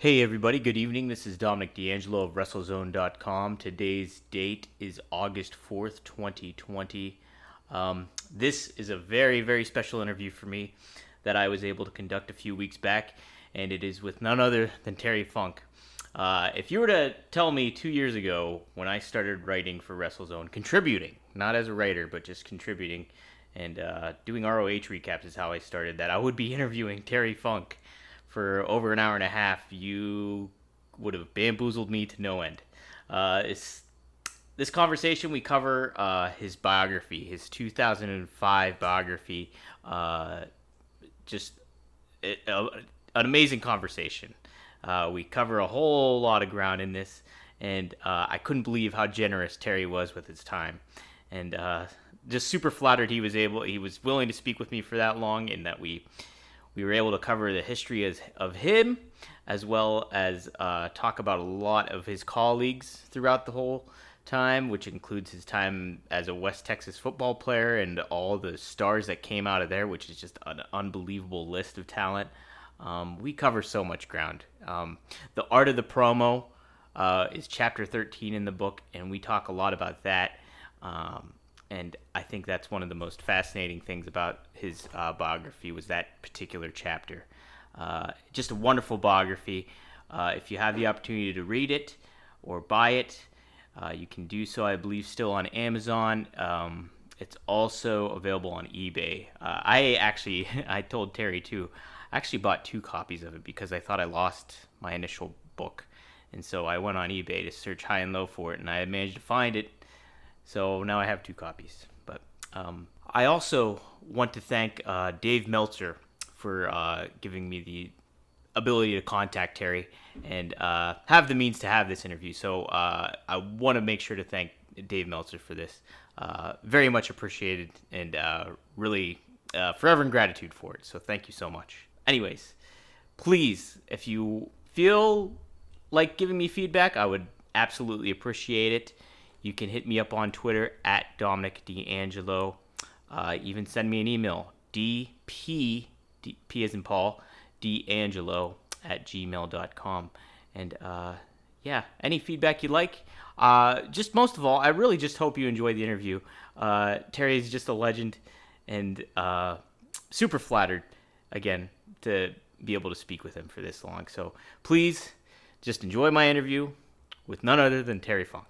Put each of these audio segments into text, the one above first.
Hey everybody, good evening. This is Dominic DeAngelo of WrestleZone.com. Today's date is August 4th, 2020. This is a very, very special interview for me that I was able to conduct a few weeks back, and it is with none other than Terry Funk. If you were to tell me 2 years ago when I started writing for WrestleZone, contributing, not as a writer, but just contributing, and doing ROH recaps is how I started, that I would be interviewing Terry Funk for over an hour and a half, you would have bamboozled me to no end. This conversation, we cover his biography, his 2005 biography. Just an amazing conversation. We cover a whole lot of ground in this, and I couldn't believe how generous Terry was with his time. And just super flattered he was willing to speak with me for that long, and that we were able to cover the history of him, as well as talk about a lot of his colleagues throughout the whole time, which includes his time as a West Texas football player and all the stars that came out of there, which is just an unbelievable list of talent. We cover so much ground. The art of the promo is chapter 13 in the book, and we talk a lot about that. And I think that's one of the most fascinating things about his biography was that particular chapter. Just a wonderful biography. If you have the opportunity to read it or buy it, you can do so, I believe, still on Amazon. It's also available on eBay. I told Terry too, I actually bought 2 copies of it because I thought I lost my initial book. And so I went on eBay to search high and low for it, and I managed to find it. So now I have 2 copies. But I also want to thank Dave Meltzer for giving me the ability to contact Terry and have the means to have this interview. So I want to make sure to thank Dave Meltzer for this. Very much appreciated, and really forever in gratitude for it. So thank you so much. Anyways, please, if you feel like giving me feedback, I would absolutely appreciate it. You can hit me up on Twitter at Dominic DeAngelo. Even send me an email, P as in Paul, DeAngelo at gmail.com. And yeah, any feedback you like. Just most of all, I really just hope you enjoy the interview. Terry is just a legend, and super flattered, again, to be able to speak with him for this long. So please just enjoy my interview with none other than Terry Funk.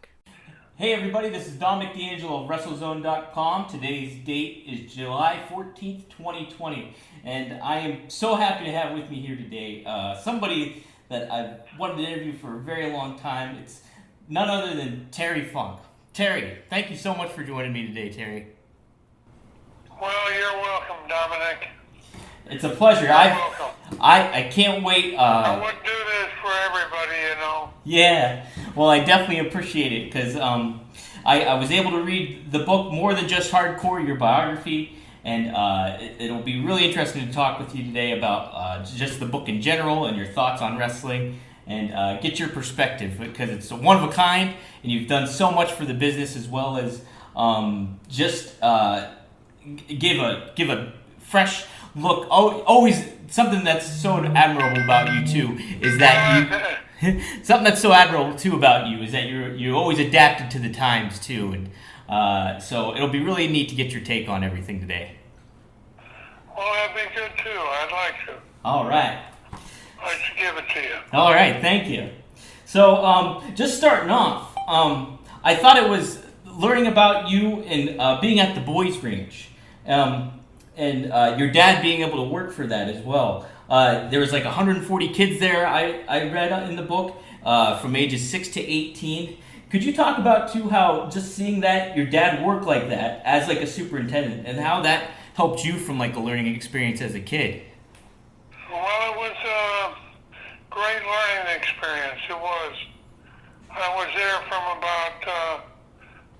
Hey everybody, this is Dominic DeAngelo of WrestleZone.com. Today's date is July 14th, 2020, and I am so happy to have with me here today somebody that I've wanted to interview for a very long time. It's none other than Terry Funk. Terry, thank you so much for joining me today, Terry. Well, you're welcome, Dominic. It's a pleasure. Welcome. I can't wait. I wouldn't do this for everybody, you know. Yeah, well, I definitely appreciate it because I was able to read the book More Than Just Hardcore, your biography, and it'll be really interesting to talk with you today about just the book in general and your thoughts on wrestling, and get your perspective, because it's one of a kind, and you've done so much for the business, as well as just give a fresh look. Always something that's so admirable about you too is that you something that's so admirable too about you is that you're always adapted to the times too, and so it'll be really neat to get your take on everything today. Well, that'd be good too. I'd like to. All right. I'd like to give it to you. All right, thank you. So just starting off, I thought it was learning about you and being at the boys' range. And your dad being able to work for that as well. There was like 140 kids there, I read in the book, from ages 6 to 18. Could you talk about, too, how just seeing that, your dad work like that as like a superintendent, and how that helped you from like a learning experience as a kid? Well, it was a great learning experience. It was. I was there from about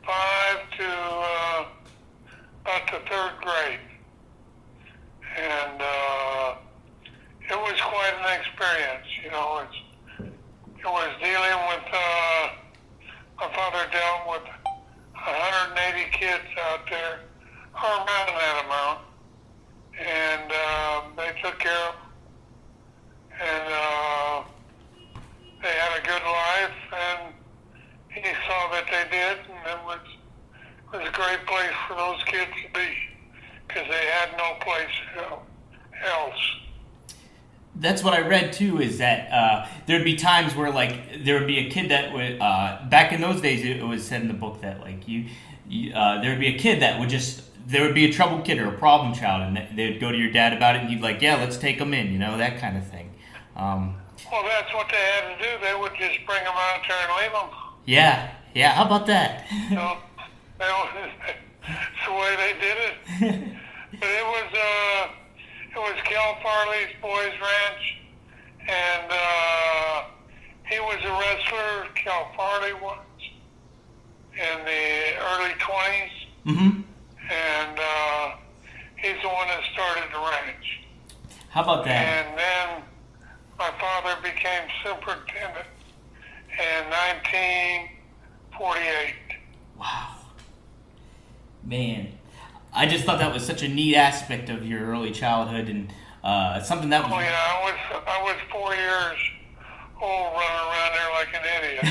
5 to about the 3rd grade. And it was quite an experience, you know. It was dealing with, my father dealt with 180 kids out there, or around that amount, and they took care of them. And someplace else. That's what I read too. Is that there'd be times where like there would be a kid that would back in those days it was said in the book that like there would be a kid that would just there would be a troubled kid or a problem child and they'd go to your dad about it and he'd like yeah let's take them in that kind of thing. Well, that's what they had to do. They would just bring them out there and leave them. Yeah. How about that? So that's the way they did it. But it was Cal Farley's Boys Ranch, and he was a wrestler. Cal Farley was in the early 20s, and he's the one that started the ranch. How about that? And then my father became superintendent in 1948. Wow. Man, I just thought that was such a neat aspect of your early childhood and something that was... Oh yeah, I was 4 years old running around there like an idiot.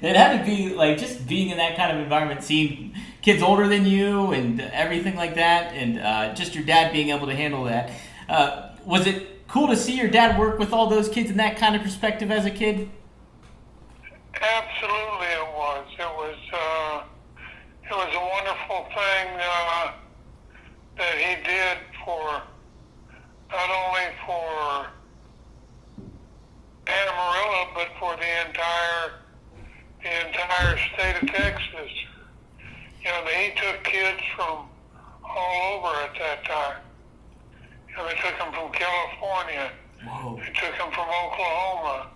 It had to be like just being in that kind of environment, seeing kids older than you and everything like that, and just your dad being able to handle that. Was it cool to see your dad work with all those kids in that kind of perspective as a kid? Absolutely, it was. It was a wonderful thing that he did for not only for Amarillo, but for the entire state of Texas. He took kids from all over at that time. They took them from California. Whoa. They took them from Oklahoma.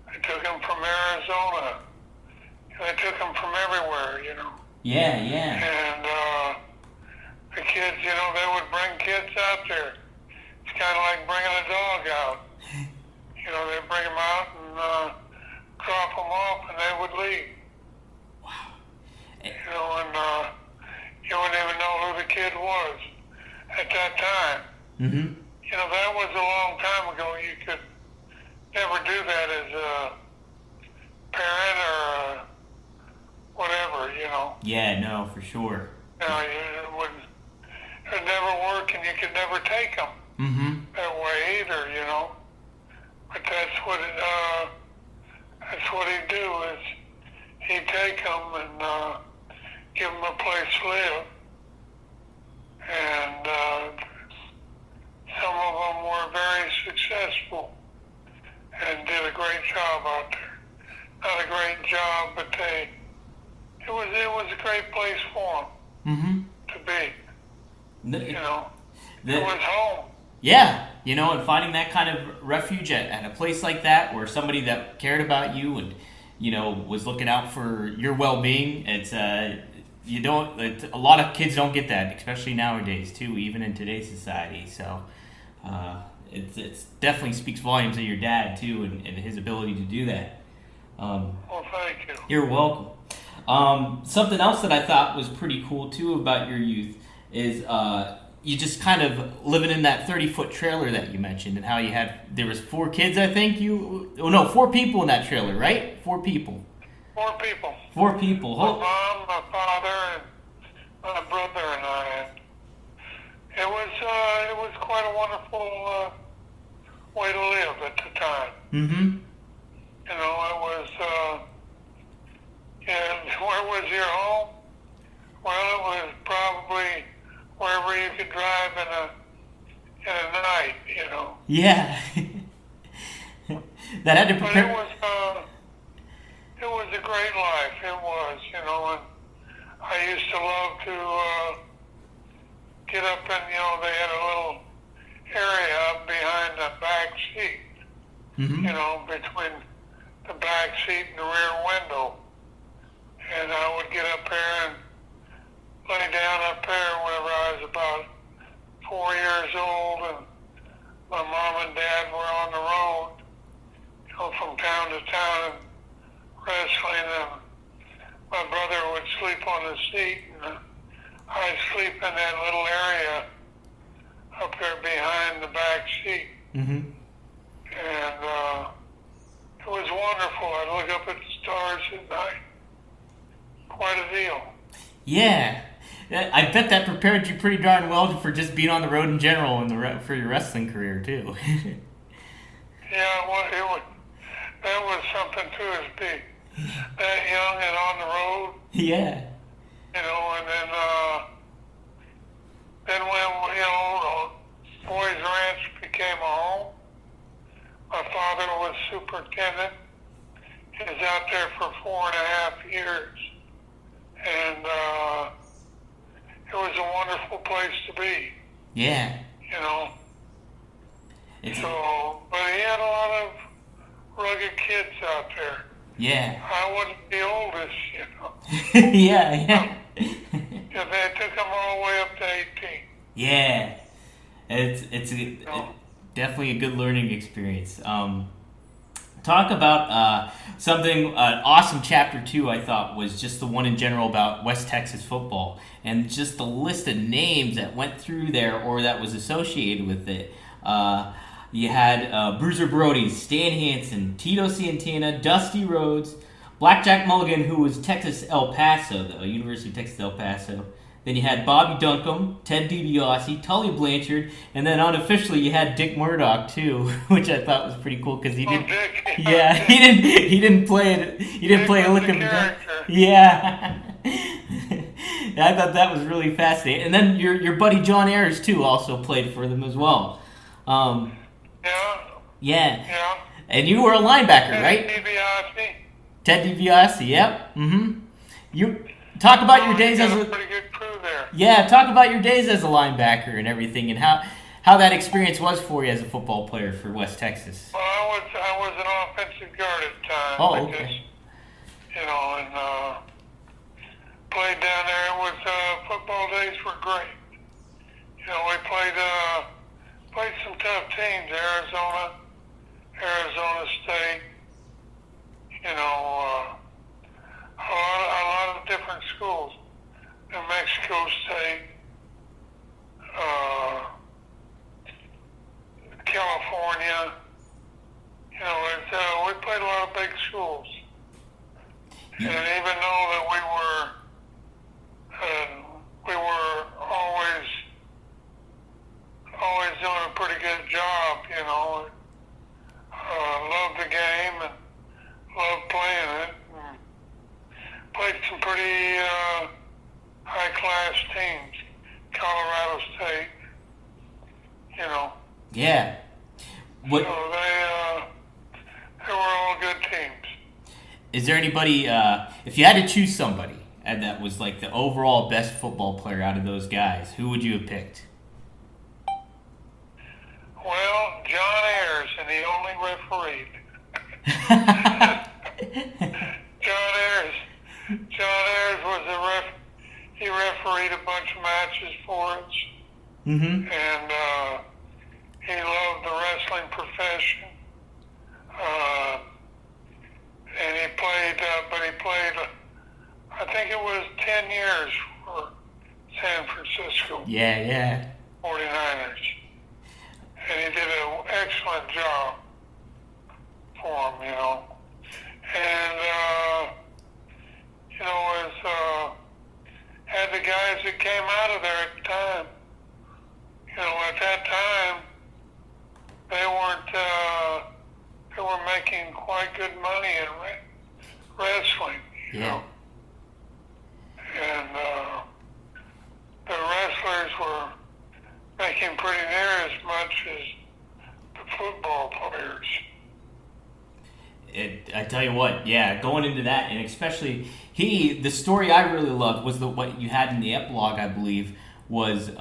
They took them from Arizona. They took them from everywhere, Yeah. And the kids, they would bring kids out there. It's kind of like bringing a dog out. They'd bring them out and drop them off, and they would leave. Wow. And you wouldn't even know who the kid was at that time. Mm-hmm. That was a long time ago. You could never do that as a parent or whatever, Yeah, no, for sure. It would never work, and you could never take them that way either, But that's what he'd do is he'd take them and give them a place to live, and some of them were very successful and did a great job out there. Not a great job, but it was a great place for them to be. It was home. Yeah, and finding that kind of refuge at a place like that where somebody that cared about you and, was looking out for your well-being, it's, a lot of kids don't get that, especially nowadays too, even in today's society. So, it's definitely speaks volumes of your dad too and his ability to do that. Well, thank you. You're welcome. Something else that I thought was pretty cool too about your youth is you just kind of living in that 30-foot trailer that you mentioned, and how there was 4 kids, I think 4 people in that trailer, right? 4 people. 4 people. 4 people. My mom, my father, and my brother and I. It was quite a wonderful way to live at the time. Mm-hmm. It was. Where was your home? Well, it was probably wherever you could drive in a night, Yeah. That had to prepare. But it was a great life. It was, and I used to love to get up and, they had a little area up behind the back seat, between the back seat and the rear window. And I would get up there and lay down up there whenever I was about 4 years old, and my mom and dad were on the road, from town to town and wrestling, and my brother would sleep on the seat, and I'd sleep in that little area up there behind the back seat. Mm-hmm. And it was wonderful. I'd look up at the stars at night. Quite a deal. Yeah. I bet that prepared you pretty darn well for just being on the road in general for your wrestling career too. Yeah, well, that was something too, is be that young and on the road, Yeah. you know, and then when, you know, Boys Ranch became a home, my father was superintendent. He was out there for 4.5 years, and it was a wonderful place to be, Yeah. you know. It's, So, but he had a lot of rugged kids out there. yeah. I wasn't the oldest, you know. Yeah. Yeah, they took them all the way up to 18. Yeah. It's definitely a good learning experience. Talk about something, an awesome chapter 2, I thought, was just the one in general about West Texas football, and just the list of names that went through there or that was associated with it. You had Bruiser Brody, Stan Hansen, Tito Santana, Dusty Rhodes, Blackjack Mulligan, who was Texas El Paso, the University of Texas El Paso. Then you had Bobby Duncombe, Ted DiBiase, Tully Blanchard, and then unofficially you had Dick Murdoch too, which I thought was pretty cool because he didn't. Dick. Yeah, he didn't play it. He didn't play a lick of it. Yeah. I thought that was really fascinating. And then your buddy John Ayers too also played for them as well. Yeah. Yeah. And you were a linebacker, right? DiBiase. Ted DiBiase. Yep. You talk about your days as a pretty good crew there. Yeah, talk about your days as a linebacker and everything, and how that experience was for you as a football player for West Texas. Well, I was an offensive guard at the time. Oh, I okay. guess, you know, and played down there. It was football days were great. You know, we played some tough teams. Arizona State. You know, a lot of different schools. New Mexico State. California. You know, we played a lot of big schools. And even though that we were always doing a pretty good job, you know. Loved the game and loved playing it. And played some pretty high-class teams. Colorado State, you know. Yeah. What? So they were all good teams. Is there anybody? If you had to choose somebody, and that was like the overall best football player out of those guys, who would you have picked? Well, John Ayers, and he only refereed. John Ayers was a ref. He refereed a bunch of matches for us, Mm-hmm. and he loved the wrestling profession. And he played, I think it was 10 years for San Francisco Yeah. 49ers. And he did an excellent job for him, you know. And, you know, had the guys that came out of there at the time. You know, at that time, they were making quite good money in wrestling, you know. And the wrestlers were making pretty near as much as the football players. I tell you what, yeah, going into that, and especially the story I really loved was what you had in the epilogue, I believe, was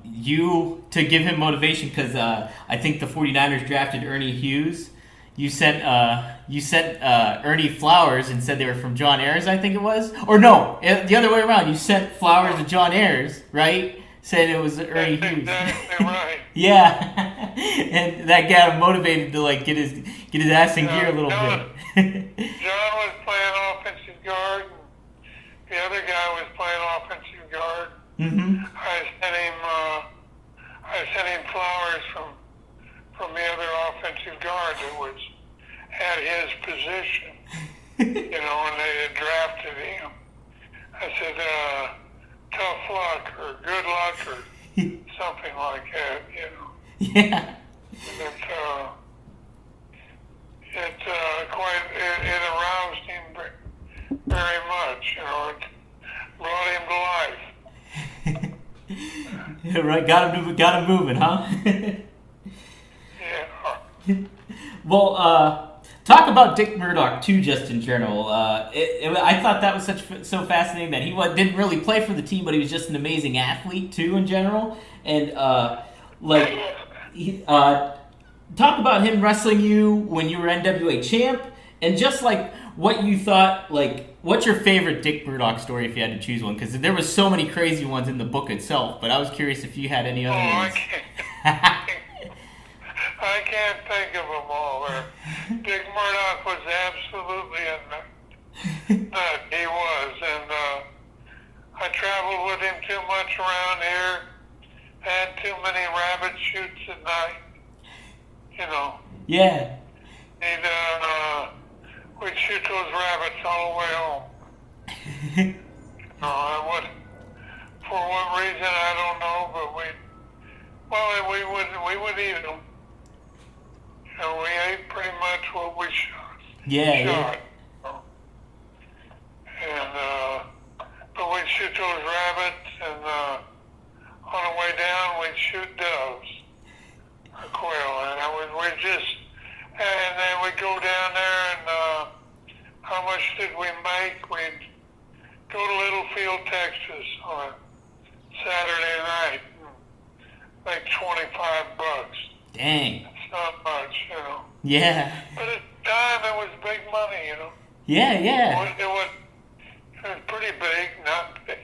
you, to give him motivation, because I think the 49ers drafted Ernie Hughes. You sent Ernie flowers and said they were from John Ayers, I think it was. Or no, the other way around. You sent flowers to John Ayers, right? Said it was Ernie Hughes. Exactly right. Yeah, and that got him motivated to like get his ass in gear a little bit. John was playing offensive guard, and the other guy was playing offensive guard. Mm-hmm. I sent him flowers from the other offensive guard that was at his position, you know, and they had drafted him. I said, tough luck or good luck or something like that, you know. Yeah. It aroused him very much, you know. It brought him to life. Yeah, right. Got him moving, huh? Yeah. Well, talk about Dick Burdock too, just in general. I thought that was so fascinating that he didn't really play for the team, but he was just an amazing athlete too, in general. And talk about him wrestling you when you were NWA champ, and just like what you thought. Like, what's your favorite Dick Burdock story if you had to choose one? Because there was so many crazy ones in the book itself. But I was curious if you had any other ones. I can't think of them all. Dick Burdock was absolutely a nut. He was, and I traveled with him too much around here. Had too many rabbit shoots at night. You know. Yeah. We'd shoot those rabbits all the way home. For what reason I don't know, but we would eat them. You know, we ate pretty much what we shot. Yeah. And but we'd shoot those rabbits, and on the way down we'd shoot doves, or quail, and then we'd go down there, and how much did we make? We'd go to Littlefield, Texas on a Saturday night, and make $25. Dang. It's not much, you know. Yeah. But at the time, it was big money, you know. Yeah. It was pretty big, not big.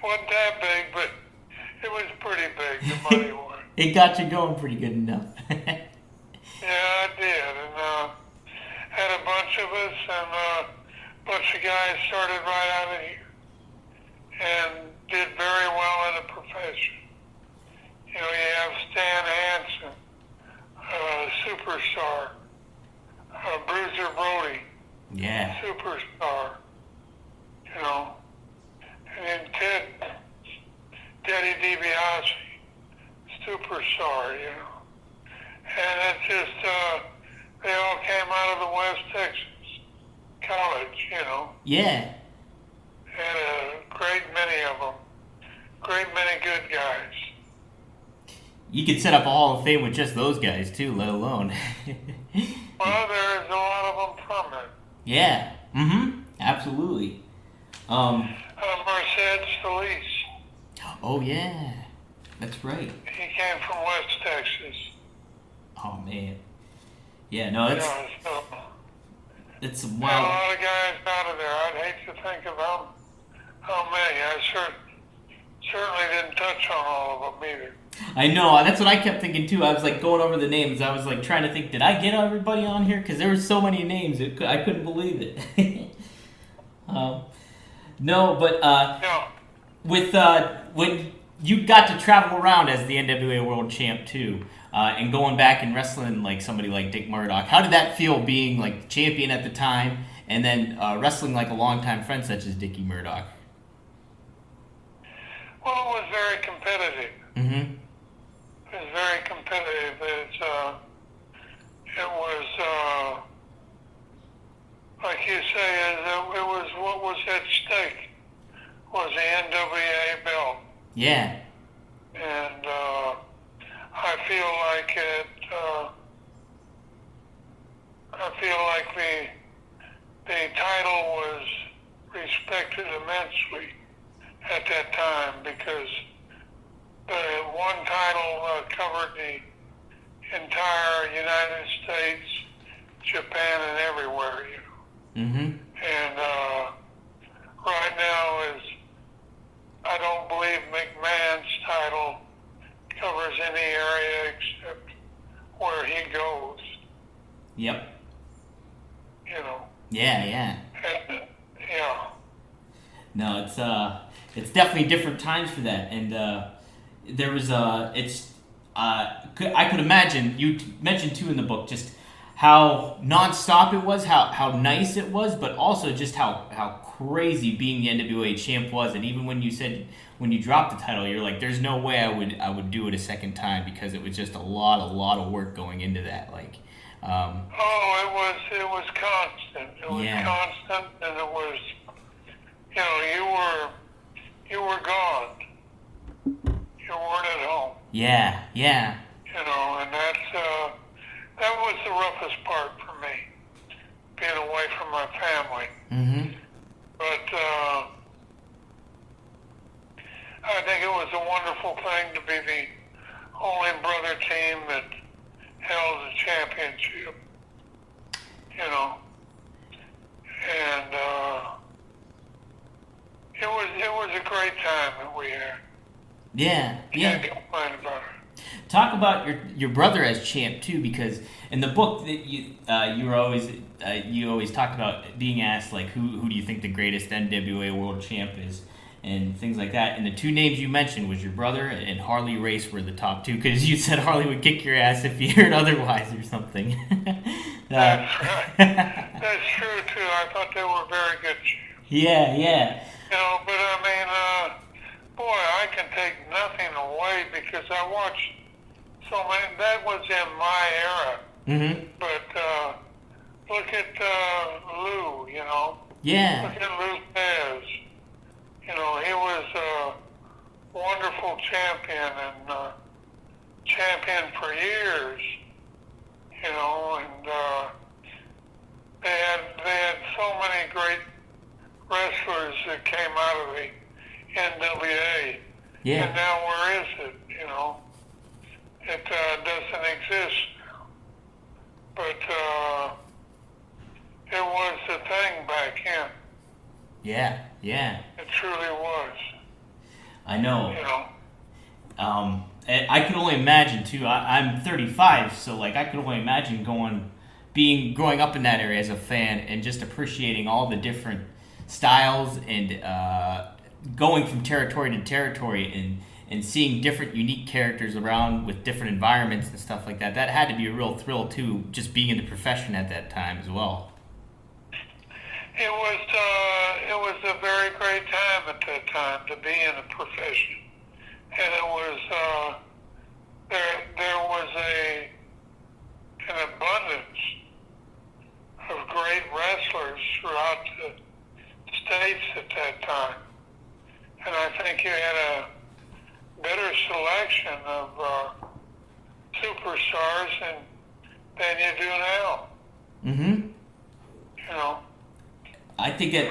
Wasn't that big, but it was pretty big, the money was. It got you going pretty good enough. Yeah, I did, and had a bunch of us, and a bunch of guys started right out of here, and did very well in the profession. You know, you have Stan Hansen, superstar, Bruiser Brody, Yeah. superstar, you know, and then Teddy DiBiase, superstar, you know. And it's just, they all came out of the West Texas College, you know. Yeah. And a great many of them. Great many good guys. You could set up a Hall of Fame with just those guys too, let alone. Well, there's a lot of them from it. Yeah. Absolutely. Merced Solis. Oh yeah. That's right. He came from West Texas. Oh man. Yeah, no, it's Had a wild. lot of guys out of there. I'd hate to think of how many. I certainly didn't touch on all of them either. I know, that's what I kept thinking too. I was like going over the names. I was like trying to think, did I get everybody on here? Because there were so many names, I couldn't believe it. No, but Yeah. with when you got to travel around as the NWA World Champ too, and going back and wrestling like somebody like Dick Burdock, how did that feel being like champion at the time, and then wrestling like a longtime friend such as Dickie Burdock? Well, it was very competitive. Mm-hmm. It was very competitive. It was like you say, it was what was at stake was the NWA belt. Yeah. And I feel like the title was respected immensely at that time, because the one title covered the entire United States, Japan, and everywhere, you know. Mm-hmm. And right now I don't believe McMahon's title covers any area except where he goes, Yep. you know. Yeah. And, yeah. No, it's definitely different times for that, and there was I could imagine, you mentioned too in the book, just how nonstop it was, how nice it was, but also just how crazy being the NWA champ was. And even when you dropped the title, you're like, there's no way I would do it a second time, because it was just a lot of work going into that. Like, it was constant. It was constant, and it was, you were gone. You weren't at home. Yeah. And that was the roughest part for me, being away from my family. Mm-hmm. But I think it was a wonderful thing to be the only brother team that held the championship. And it was a great time that we had. Yeah. Can't complain about it. Talk about your brother as champ too, because in the book that you always talked about being asked, like, who do you think the greatest NWA World Champ is, and things like that. And the two names you mentioned was your brother and Harley Race were the top two, because you said Harley would kick your ass if you heard otherwise or something. That's right. That's true too. I thought they were very good champs. Yeah. But I mean, boy, I can take nothing away, because I watched so many. That was in my era. Mm-hmm. But look at Lou, Yeah. Look at Lou Pez. He was a wonderful champion, and champion for years. And they had so many great wrestlers that came out of the NWA. Yeah. And now where is it? It doesn't exist now. But it was the thing back then. Yeah. It truly was. I know. And I can only imagine too. I'm 35, so like I can only imagine growing up in that area as a fan, and just appreciating all the different styles, and going from territory to territory, and seeing different unique characters around with different environments and stuff like that. That had to be a real thrill too, just being in the profession at that time as well. It was a very great time at that time to be in the profession, and it was there was an abundance of great wrestlers throughout the states at that time, and I think you had a better selection of superstars than you do now. Mm-hmm. I think that.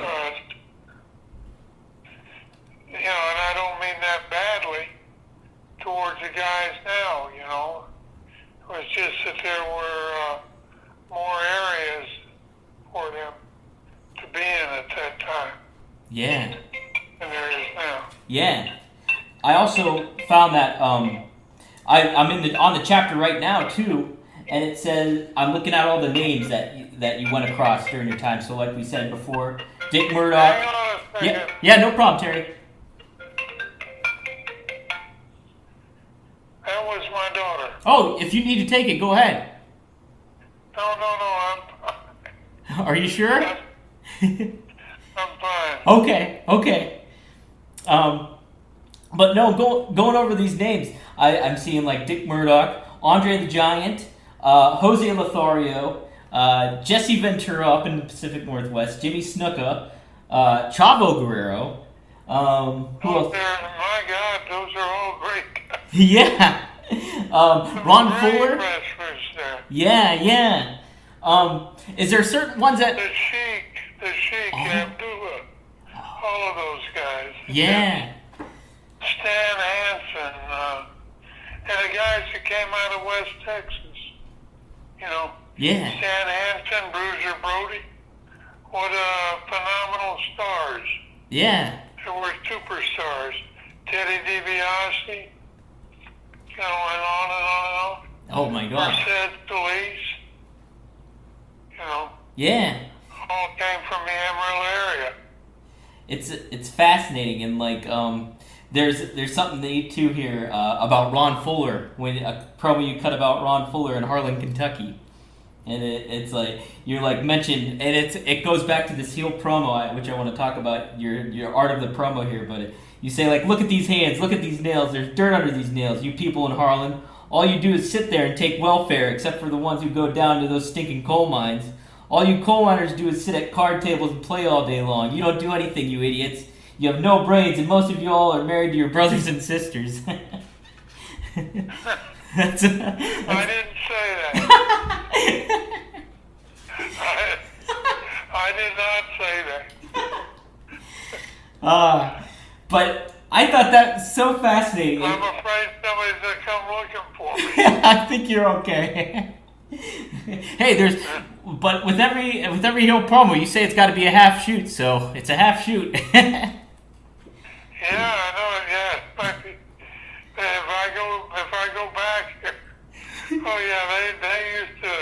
And I don't mean that badly towards the guys now. It was just that there were more areas for them to be in at that time. Yeah. Than there is now. Yeah. I also found that I'm on the chapter right now too, and it says, I'm looking at all the names that you went across during your time. So like we said before, Dick Murdoch. Hang on a second. Yeah, no problem, Terry. That was my daughter. Oh, if you need to take it, go ahead. No, I'm Are you sure? fine. Okay. But no, going over these names, I'm seeing like Dick Murdoch, Andre the Giant, Jose Lothario, Jesse Ventura up in the Pacific Northwest, Jimmy Snuka, Chavo Guerrero. Who else? My God, those are all great guys. Yeah. Ron Great Fuller. wrestlers there. Yeah. Is there certain ones that? The Sheik, Abdullah, all of those guys. Yeah. Stan Hansen, and the guys that came out of West Texas. Yeah. Stan Hansen, Bruiser Brody. What phenomenal stars. Yeah. They were superstars. Teddy DiBiase, and on and on. Oh my God. Mercedes Feliz, Yeah. all came from the Amarillo area. It's fascinating, and like there's something neat too here about Ron Fuller, when a promo you cut about Ron Fuller in Harlan, Kentucky. And it's like you're like mentioned, and it goes back to this heel promo, which I want to talk about your art of the promo here. But you say like, look at these hands, look at these nails. There's dirt under these nails. You people in Harlan, all you do is sit there and take welfare, except for the ones who go down to those stinking coal mines. All you coal miners do is sit at card tables and play all day long. You don't do anything, you idiots. You have no brains, and most of you all are married to your brothers and sisters. I didn't say that. I did not say that. But I thought that was so fascinating. I'm afraid somebody's going to come looking for me. I think you're okay. Hey, but with every heel promo, you say it's got to be a half shoot, so it's a half shoot. Yeah, I know it. Yeah, but if I go back, oh yeah, they used to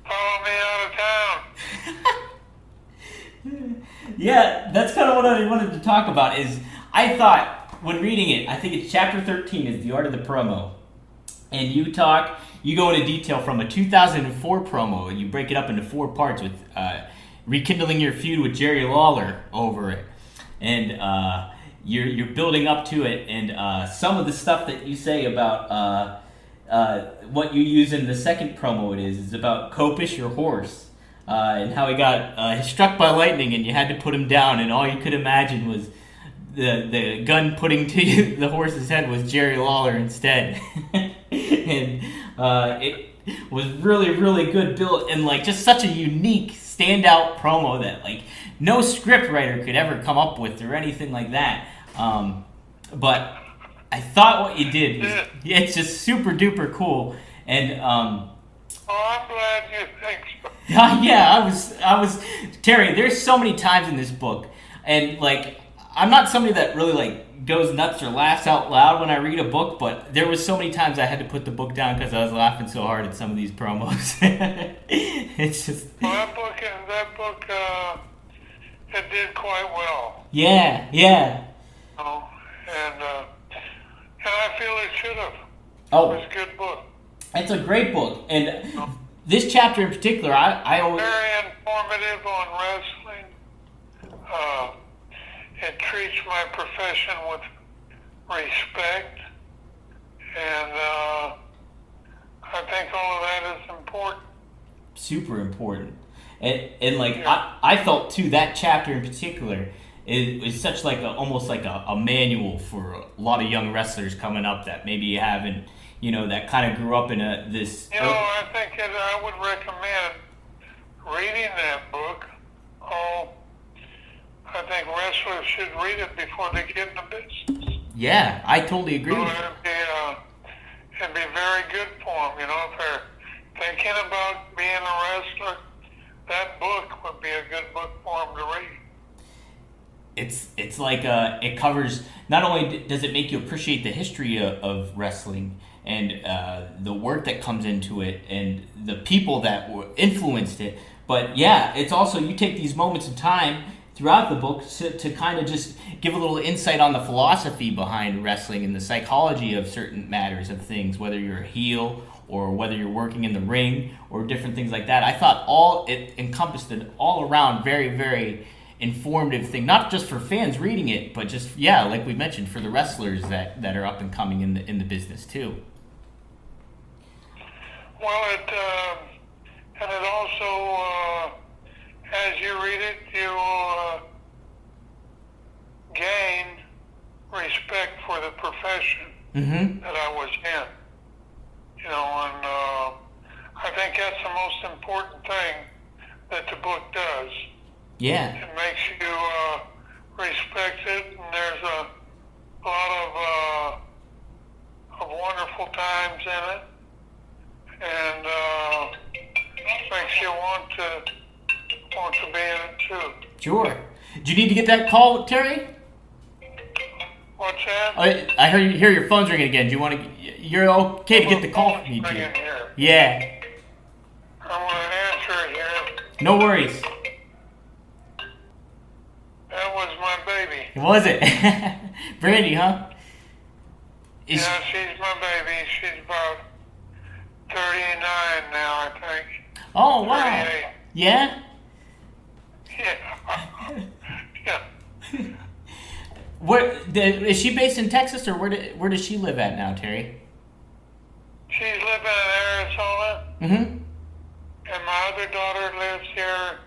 follow me out of town. Yeah, that's kind of what I wanted to talk about. Is I thought when reading it, I think it's chapter 13 is the art of the promo, and you go into detail from a 2004 promo, and you break it up into 4 parts with rekindling your feud with Jerry Lawler over it, and you're building up to it, and some of the stuff that you say about what you use in the second promo is about Copish, your horse, and how he got struck by lightning, and you had to put him down, and all you could imagine was the gun putting to the horse's head was Jerry Lawler instead. And it was really, really good built, and like just such a unique, standout promo that like no script writer could ever come up with or anything like that. But I thought what you did was it's just super duper cool, and Oh, I'm glad you think so. yeah, I was Terry. There's so many times in this book, and like I'm not somebody that really like goes nuts or laughs out loud when I read a book, but there was so many times I had to put the book down because I was laughing so hard at some of these promos. It's just Well, that book, it did quite well. yeah. And I feel it should have. Oh, It was a good book. it's a great book, and this chapter in particular, I always Very informative on wrestling. It treats my profession with respect, and I think all of that is important. super important, and like I felt too that chapter in particular. It was such like almost like a manual for a lot of young wrestlers coming up that maybe you haven't, that kind of grew up in this. I think I would recommend reading that book. I think wrestlers should read it before they get in the business. Yeah, I totally agree with you. It'd be very good for them, if they're thinking about being a wrestler. That book would be a good book for them to read. It's like it covers, not only does it make you appreciate the history of wrestling and the work that comes into it and the people that influenced it, but yeah, it's also you take these moments in time throughout the book to kind of just give a little insight on the philosophy behind wrestling and the psychology of certain matters of things, whether you're a heel or whether you're working in the ring or different things like that. I thought it encompassed an all-around very, very informative thing, not just for fans reading it, but just, like we mentioned, for the wrestlers that are up and coming in the business too. Well, and it also, as you read it, you gain respect for the profession that I was in. And I think that's the most important thing that the book does. Yeah. It makes you respect it, and there's a lot of wonderful times in it, and makes you want to be in it too. Sure. Do you need to get that call, Terry? What's that? I hear your phone's ringing again. Do you want to? You're okay to get the call if you need to. Here. Yeah. I'm going to answer it here. No worries. That was my baby. Was it? Brandy, huh? Yeah, she's my baby. She's about 39 now, I think. Oh, wow. 38. Yeah? Yeah. Yeah. Is she based in Texas, or where does she live at now, Terry? She's living in Arizona, Mm-hmm. and my other daughter lives here,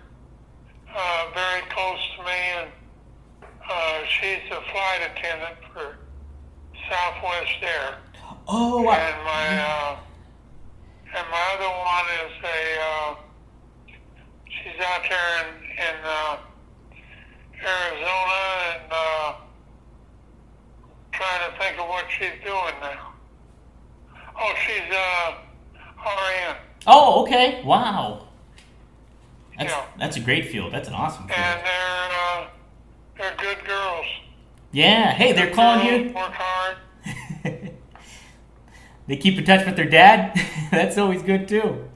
very close to me, and she's a flight attendant for Southwest Air. Oh, And my other one is she's out there in Arizona, and trying to think of what she's doing now. Oh, she's RN. oh, okay. Wow. Yeah. That's a great field. That's an awesome field. And they're good girls. Yeah. Hey, they're Good calling girls, you. work hard. They keep in touch with their dad. That's always good too.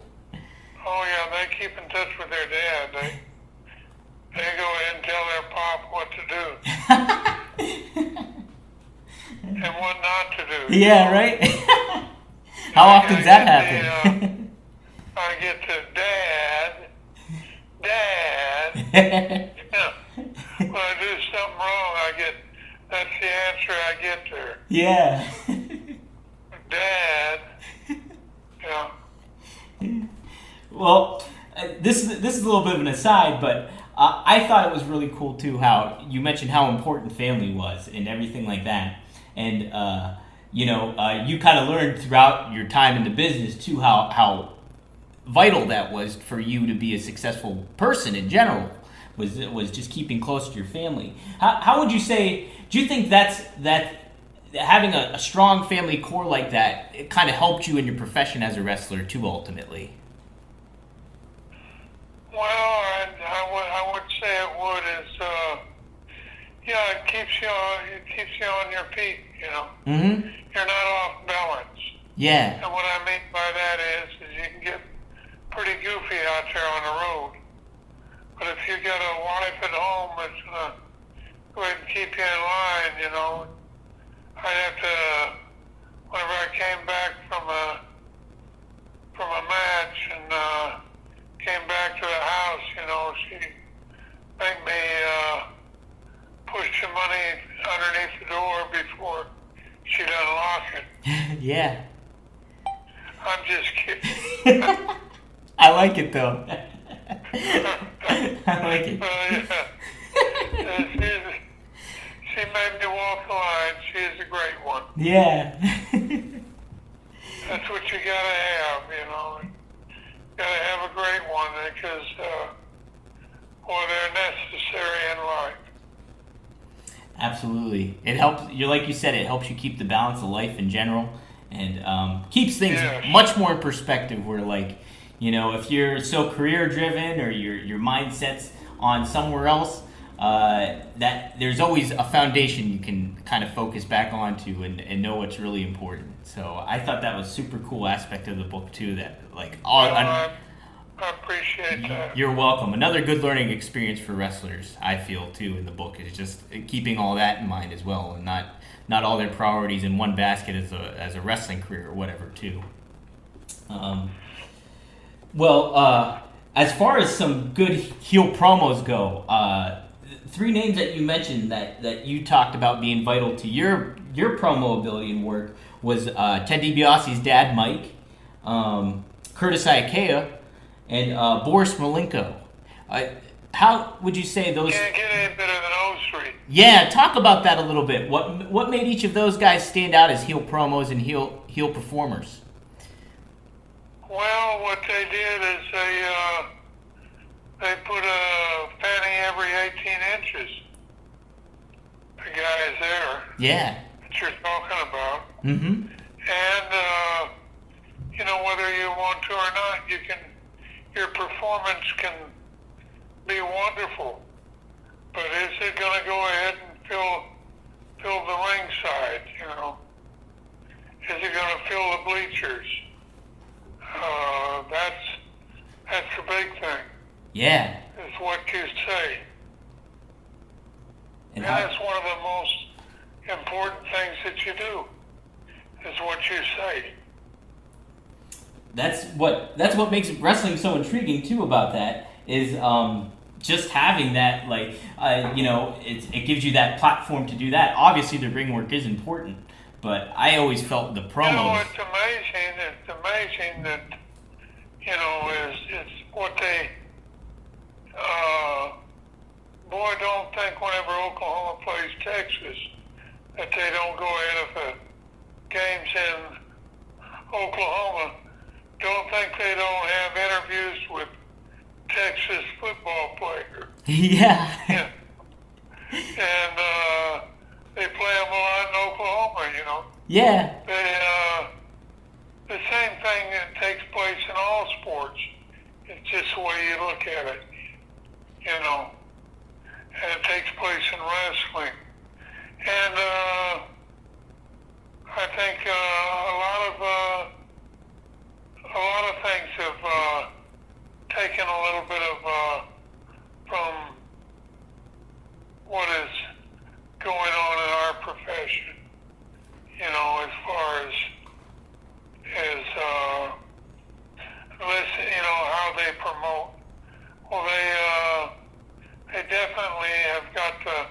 Oh yeah, they keep in touch with their dad. They go ahead and tell their pop what to do and what not to do. Yeah, right. How often does that happen? I get to Dad. Yeah. When I do something wrong, that's the answer I get there. Yeah. Dad. Yeah. Well, this is a little bit of an aside, but I thought it was really cool too how you mentioned how important family was and everything like that, and you kind of learned throughout your time in the business too how vital that was for you to be a successful person in general. Was just keeping close to your family. How would you say? Do you think that having a strong family core like that, it kind of helped you in your profession as a wrestler too, ultimately? Well, I would say it would. It keeps you on your feet. You know, Mm-hmm. you're not off balance. Yeah. And what I mean by that is you can get pretty goofy out there on the road. But if you got a wife at home that's gonna go ahead and keep you in line, you know, I'd have to. Whenever I came back from a match and came back to the house, you know, she made me push the money underneath the door before she'd unlock it. Yeah. I'm just kidding. I like it though. I like it. She made me walk the line. She is a great one. Yeah. That's what you gotta have, you know. You gotta have a great one because, they're necessary in life. Absolutely. It helps. Like you said, it helps you keep the balance of life in general, and keeps things much more in perspective. Where, like, if you're so career driven or your mindset's on somewhere else, that there's always a foundation you can kind of focus back onto and know what's really important. So I thought that was super cool aspect of the book too. That I appreciate that. You're welcome. Another good learning experience for wrestlers, I feel too, in the book is just keeping all that in mind as well, and not all their priorities in one basket as a wrestling career or whatever too. As far as some good heel promos go, 3 names that you mentioned that you talked about being vital to your promo ability and work was Ted DiBiase's dad, Mike, Curtis Iakea, and Boris Malenko. How would you say those? Can't get any better than those 3. Yeah, talk about that a little bit. What made each of those guys stand out as heel promos and heel performers? Well, what they did is they put a fanny every 18 inches. The guys there. Yeah. That you're talking about. Mm-hmm. And whether you want to or not, your performance can be wonderful. But is it going to go ahead and fill the ringside? Is it going to fill the bleachers? That's the big thing. Yeah. Is what you say. And that's one of the most important things that you do, is what you say. that's what makes wrestling so intriguing too. About that is just having that, like, it gives you that platform to do that. Obviously, the ring work is important, but I always felt the promos. It's amazing. It's amazing that it's what they. Boy, don't think whenever Oklahoma plays Texas that they don't go ahead if the game's in Oklahoma. Don't think they don't have interviews with Texas football players. Yeah. Yeah. And they play them a lot in Oklahoma, Yeah. The same thing that takes place in all sports. It's just the way you look at it, And it takes place in wrestling. And I think a lot of things have taken a little bit of from what is going on in our profession. As far as listen, how they promote. Well, they definitely have got to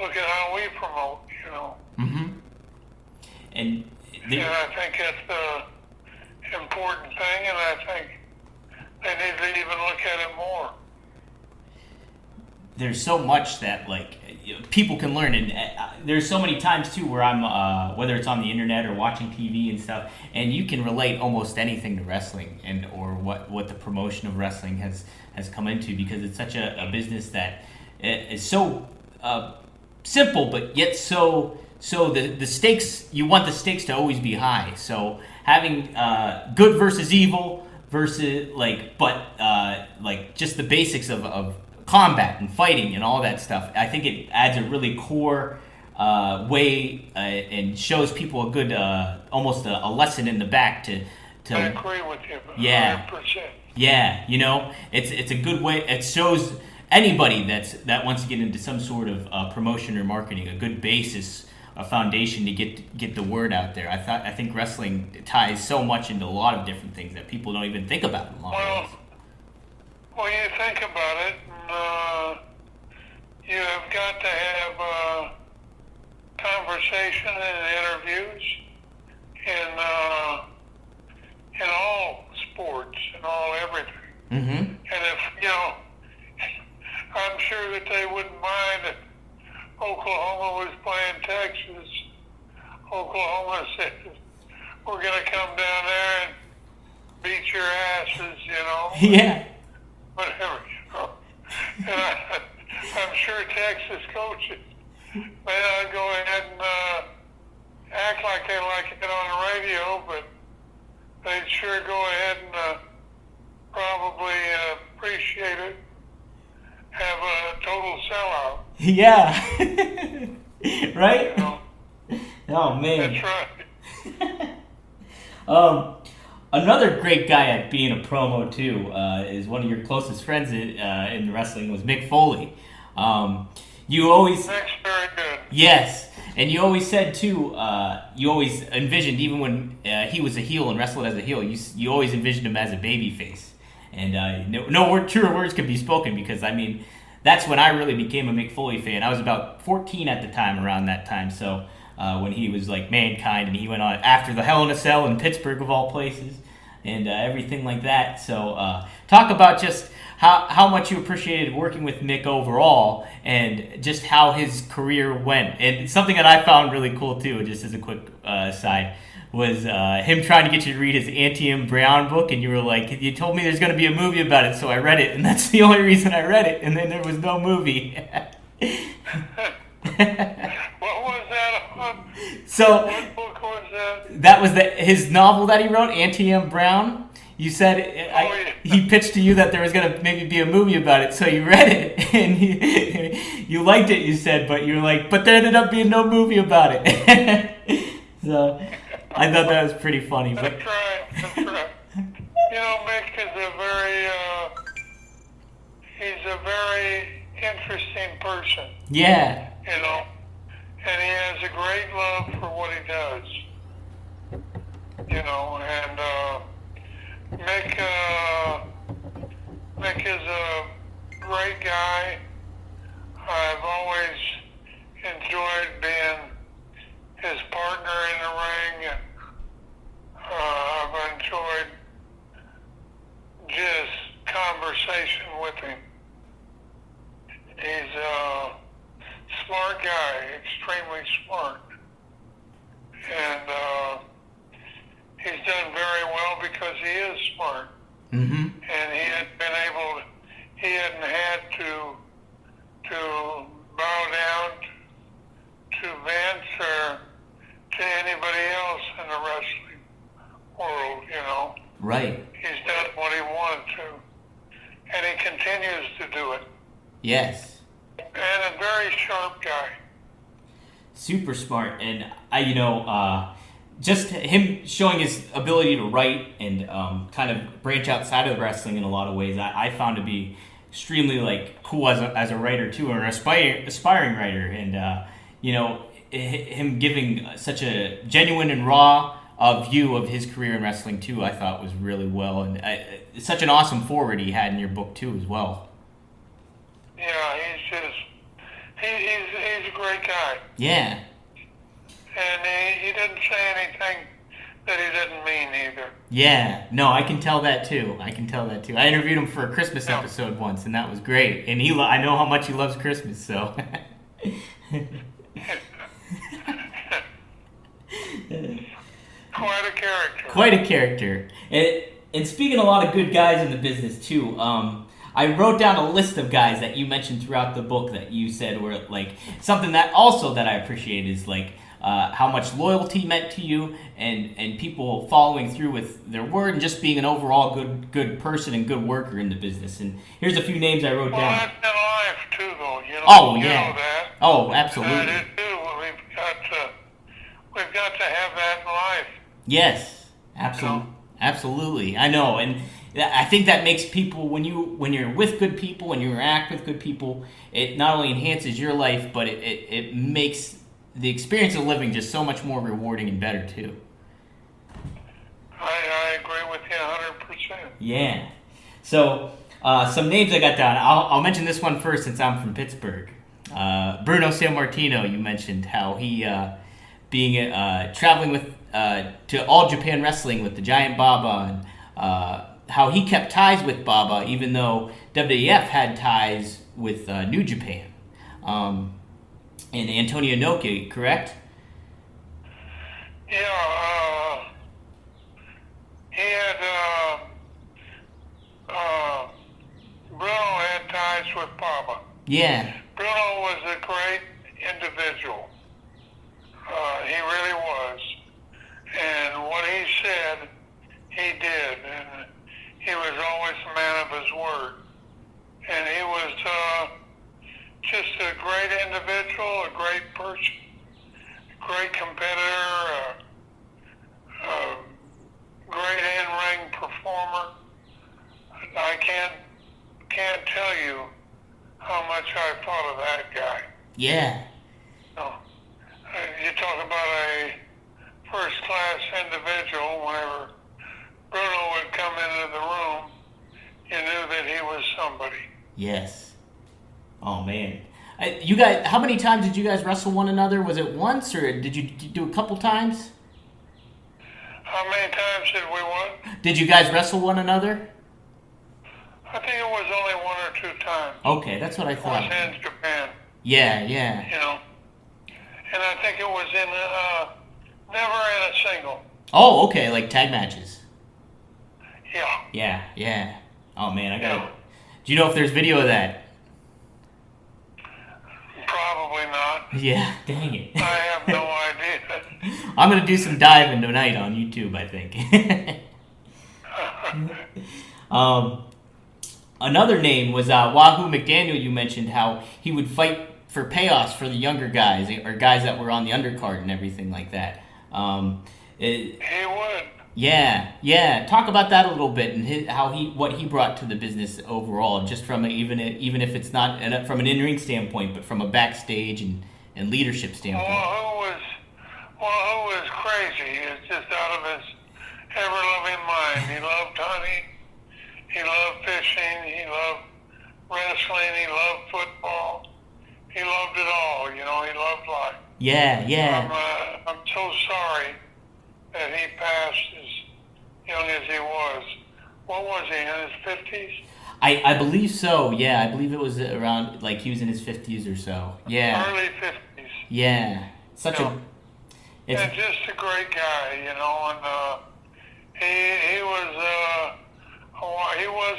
look at how we promote. Mm-hmm. And I think that's the important thing, and I think they need to even look at it more. There's so much that, like, people can learn, and there's so many times too where I'm whether it's on the internet or watching TV and stuff, and you can relate almost anything to wrestling or what the promotion of wrestling has come into, because it's such a business that is so simple, but yet so the stakes, you want the stakes to always be high. So having good versus evil versus just the basics of combat and fighting and all that stuff, I think it adds a really core way and shows people a good almost a lesson in the back to I agree with you 100%. Yeah, it's a good way. It shows anybody that wants to get into some sort of promotion or marketing a good basis, a foundation to get the word out there. I think wrestling ties so much into a lot of different things that people don't even think about in a lot of ways. Well, you think about it, and you have got to have conversation and interviews in all sports and all everything. Mm-hmm. And if, I'm sure that they wouldn't mind if Oklahoma was playing Texas. Oklahoma said, we're going to come down there and beat your asses, Yeah. Whatever, And I'm sure Texas coaches may not go ahead and act like they like it on the radio, but they'd sure go ahead and probably appreciate it, have a total sellout. Yeah. Right? Oh, man. That's right. Another great guy at being a promo too is one of your closest friends in wrestling was Mick Foley. You always Mick's very good. Yes, and you always said too. You always envisioned, even when he was a heel and wrestled as a heel, you always envisioned him as a baby face. And no truer words could be spoken, because that's when I really became a Mick Foley fan. I was about 14 at the time, around that time. So. When he was like Mankind, and he went on after the Hell in a Cell in Pittsburgh of all places, and everything like that. So talk about just how much you appreciated working with Mick overall, and just how his career went. And something that I found really cool too, just as a quick side, was him trying to get you to read his Antium Brown book, and you were like, you told me there's going to be a movie about it, so I read it, and that's the only reason I read it, and then there was no movie. What was that on? So What book was that? That was his novel that he wrote, Antium Brown. You said he pitched to you that there was going to maybe be a movie about it, so you read it and you liked it. You said, but you're like, but there ended up being no movie about it. So I thought that was pretty funny. That's right. Mick is he's a very interesting person. Yeah. And he has a great love for what he does. And Mick, Mick is a great guy. I've always enjoyed being his partner in the ring, and I've enjoyed just conversation with him. He's a smart guy, extremely smart, and he's done very well because he is smart. Mm-hmm. And he hadn't had to bow down to Vince or to anybody else in the wrestling world, you know. Right. He's done what he wanted to, and he continues to do it. Yes. And a very sharp guy. Super smart, and just him showing his ability to write and kind of branch outside of wrestling in a lot of ways, I found to be extremely cool as a writer too, or an aspiring writer, and him giving such a genuine and raw view of his career in wrestling too, I thought was really well, and such an awesome forward he had in your book too as well. Yeah, he's a great guy. Yeah. And he didn't say anything that he didn't mean either. Yeah, no, I can tell that too. I interviewed him for a Christmas episode once, and that was great. And I know how much he loves Christmas, so. Quite a character. Quite a character. And speaking of a lot of good guys in the business too, I wrote down a list of guys that you mentioned throughout the book that you said were something that I appreciate is how much loyalty meant to you, and people following through with their word, and just being an overall good person and good worker in the business. And here's a few names I wrote down. Well, that's in life too, though. Oh, you yeah. know that. Oh, absolutely. I do too. We've got to have that in life. Yes, absolutely. Absolutely. I know, and I think that makes people, when you're with good people, when you interact with good people, it not only enhances your life, but it makes the experience of living just so much more rewarding and better too. I agree with you 100%. Yeah. So some names I got down. I'll mention this one first since I'm from Pittsburgh. Bruno Sammartino. You mentioned how he being traveling with to All Japan Wrestling with the Giant Baba, and how he kept ties with Baba even though WWF had ties with New Japan. And Antonio Inoki, correct? Yeah, he had, Bruno had ties with Baba. Yeah. Bruno was a great individual. He really was. And what he said, he did. And he was always a man of his word. And he was just a great individual, a great person, a great competitor, a great in-ring performer. I can't tell you how much I thought of that guy. Yeah. No. You talk about a first-class individual. Whenever Bruno would come into the room, you knew that he was somebody. Yes. Oh man. You guys, how many times did you guys wrestle one another? Was it once, or did you do a couple times? How many times did we what? Did you guys wrestle one another? I think it was only one or two times. Okay, that's what I It thought. was in Japan, Yeah, yeah. you know. And I think it was in, never in a single. Oh, okay, like tag matches. Yeah. Yeah, yeah. Oh man, I got Yeah. it. Do you know if there's video of that? Probably not. Yeah, dang it. I have no idea. I'm gonna do some diving tonight on YouTube, I think. Another name was Wahoo McDaniel. You mentioned how he would fight for payoffs for the younger guys, or guys that were on the undercard and everything like that. He would. Yeah. Talk about that a little bit, and what he brought to the business overall, just from even if it's not from an in-ring standpoint, but from a backstage and leadership standpoint. Wahoo was crazy. He was just out of his ever-loving mind. He loved hunting. wrestling. He loved football. He loved it all. You know, he loved life. Yeah, yeah. I'm so sorry that he passed as young as he was. What was he, in his 50s? I believe so, yeah. I believe it was around, like, he was in his 50s or so. Yeah. Early 50s. Yeah. Such a... It's, and just a great guy, you know, and he was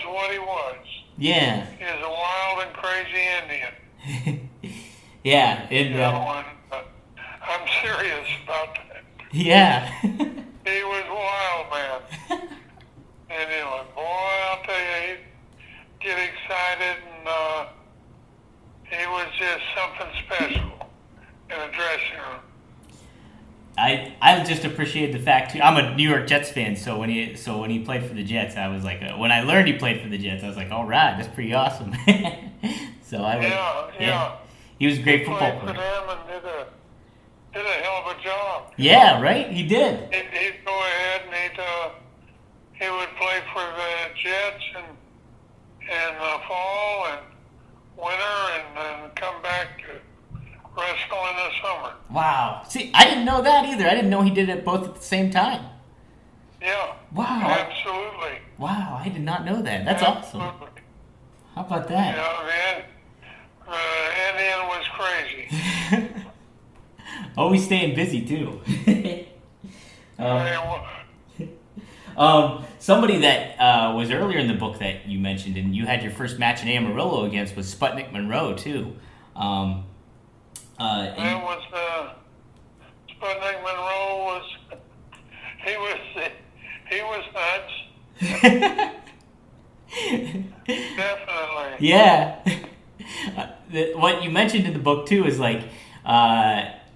what he was. yeah. He was a wild and crazy Indian. yeah. You know, and I'm serious about that. Yeah. He was wild, man. And anyway, boy, I'll tell you, he'd get excited, and he was just something special in a dressing room. I just appreciate the fact too. I'm a New York Jets fan, so when he played for the Jets, I was like, when I learned he played for the Jets, I was like, all right, that's pretty awesome. So I was, yeah. He was a great football Played for player. them and did a hell of a job. Yeah, right. He did. He'd go ahead and he would play for the Jets in the fall and winter, and then come back to wrestle in the summer. Wow. See, I didn't know that either. I didn't know he did it both at the same time. Yeah. Wow. Absolutely. Wow, I did not know that. That's Absolutely. awesome. How about that? Yeah, the Indian was crazy. Always staying busy too. Somebody that was earlier in the book that you mentioned, and you had your first match in Amarillo against, was Sputnik Monroe too. That was Sputnik Monroe was he was nuts. Definitely. Yeah. What you mentioned in the book too is like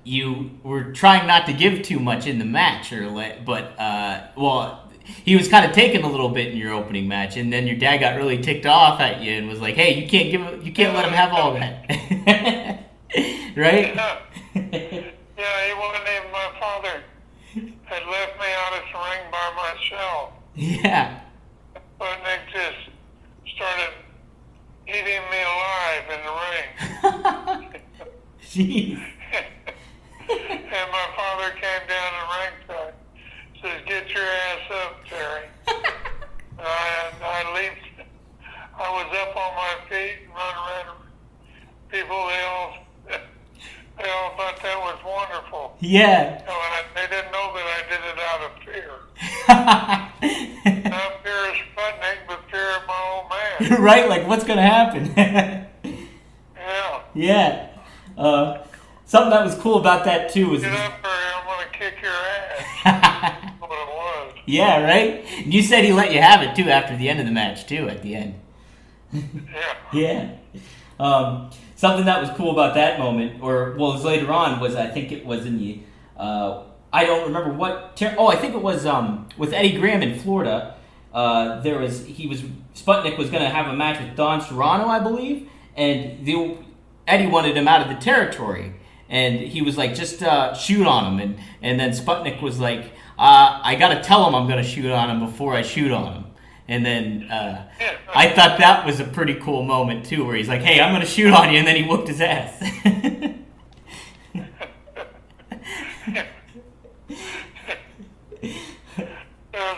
you were trying not to give too much in the match, but he was kind of taking a little bit in your opening match, and then your dad got really ticked off at you and was like, "Hey, you can't let him have all that." Right? Yeah. Yeah, he wasn't even, my father had left me out at the ring by myself. Yeah. But Nick just started eating me alive in the ring. Jeez. And my father came down the ringside, says, "Get your ass up, Terry." And I leaped. I was up on my feet and run around. People, they all thought that was wonderful. Yeah. No, they didn't know that I did it out of fear. Not fear of Sputnik, but fear of my old man. Right? Like, what's going to happen? Yeah. Yeah. Something that was cool about that, too, was... Get up, Barry, I'm going to kick your ass. That's what it was. Yeah, right? And you said he let you have it, too, after the end of the match, too, at the end. Yeah. Yeah. Something that was cool about that moment, it was later on, was I think it was in the... I don't remember what... I think it was with Eddie Graham in Florida. Sputnik was going to have a match with Don Serrano, I believe, and Eddie wanted him out of the territory. And he was like, just shoot on him. And then Sputnik was like, I got to tell him I'm going to shoot on him before I shoot on him. And then I thought that was a pretty cool moment, too, where he's like, hey, I'm going to shoot on you. And then he whooped his ass. That's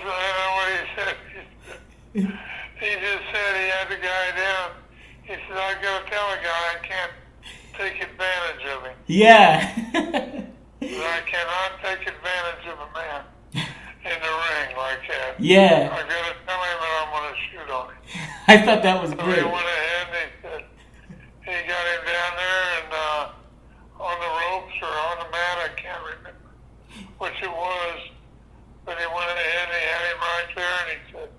what he said. He just said he had the guy down. He said, I got to tell a guy I can't take advantage of him. Yeah. I cannot take advantage of a man in the ring like that. Yeah. I got to tell him that I'm going to shoot on him. I thought that was So great. he went ahead and he got him down there and on the ropes or on the mat, I can't remember which it was. But he went ahead and he had him right there and he said,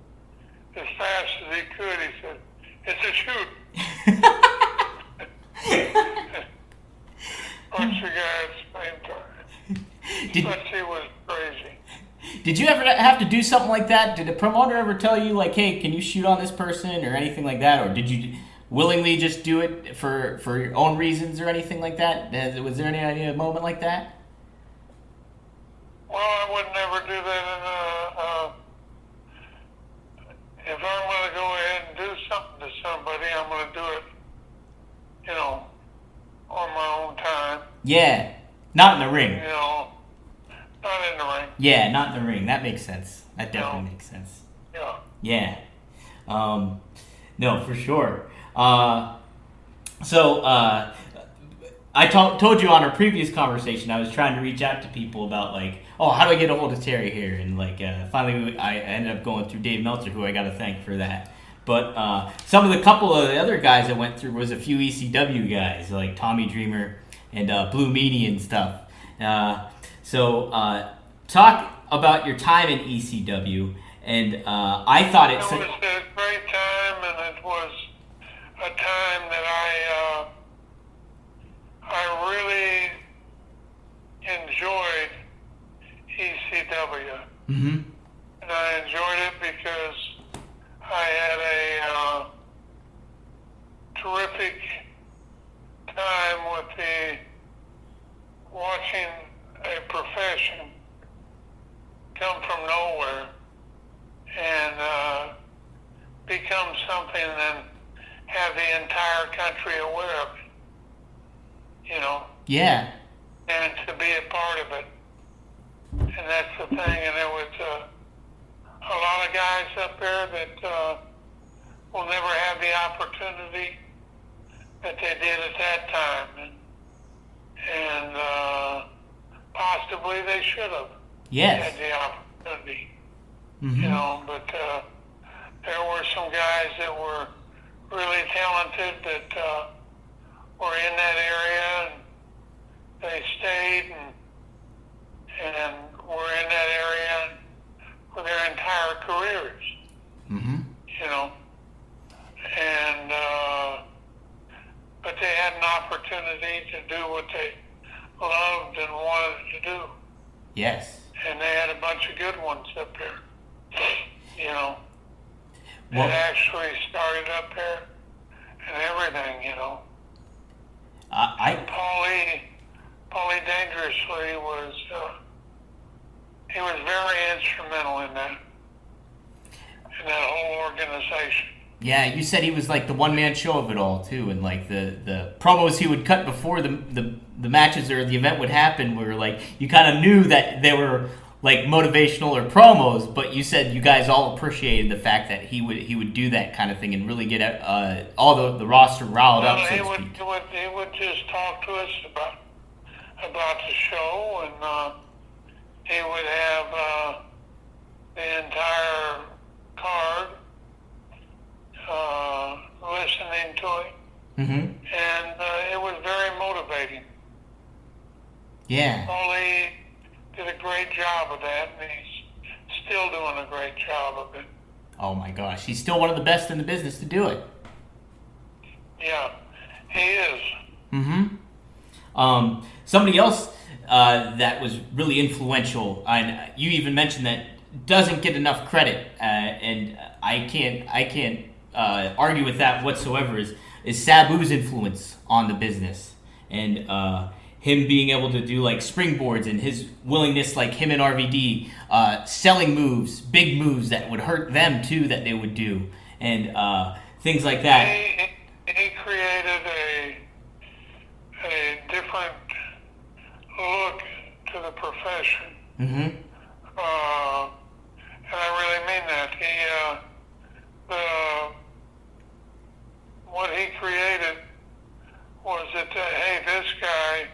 as fast as he could, he said, it's a shoot. Punch the guy at the same time. But he was crazy. Did you ever have to do something like that? Did the promoter ever tell you, like, hey, can you shoot on this person or anything like that? Or did you willingly just do it for your own reasons or anything like that? Was there any moment like that? Well, I would never do that if I'm going to go ahead and do something to somebody, I'm going to do it Yeah. Not in the ring. You know, not in the ring. Yeah, not in the ring. That makes sense. That definitely No. makes sense. Yeah. Yeah. No, for sure. So I told you on our previous conversation, I was trying to reach out to people about, like, oh, how do I get a hold of Terry here? And, like, finally I ended up going through Dave Meltzer, who I got to thank for that. But couple of the other guys I went through was a few ECW guys, like Tommy Dreamer and Blue Meanie and stuff. So talk about your time in ECW. And I thought It was a great time, and it was a time that I really enjoyed ECW. Mm-hmm. And I enjoyed it because I had a terrific time with watching a profession come from nowhere and become something and have the entire country aware of it, you know, Yeah. and to be a part of it. And that's the thing, and there was a lot of guys up there that will never have the opportunity that they did at that time, and possibly they should have Yes. had the opportunity. Mm-hmm. You know, but there were some guys that were really talented that were in that area, and they stayed and were in that area for their entire careers. Mm-hmm. You know, and but they had an opportunity to do what they loved and wanted to do, Yes. and they had a bunch of good ones up there. You know, Well- it actually started up there and everything, you know. Paulie Dangerously was, he was very instrumental in that whole organization. Yeah, you said he was like the one-man show of it all too, and like the promos he would cut before the matches or the event would happen were like, you kind of knew that they were like motivational or promos, but you said you guys all appreciated the fact that he would do that kind of thing and really get all the roster riled Well, up, so he to would, speak. he would just talk to us about the show, and he would have the entire card listening to it, Mm-hmm. and it was very motivating. Yeah. Paulie did a great job of that, and he's still doing a great job of it. Oh my gosh, he's still one of the best in the business to do it. Yeah, he is. Mm-hmm. Somebody else that was really influential, and you even mentioned that doesn't get enough credit, and I can't argue with that whatsoever. Is Sabu's influence on the business, and him being able to do like springboards, and his willingness, like him and RVD, selling moves, big moves that would hurt them too, that they would do, and things like that. He created a different look to the profession. Mm-hmm. And I really mean that. What he created was that, hey, this guy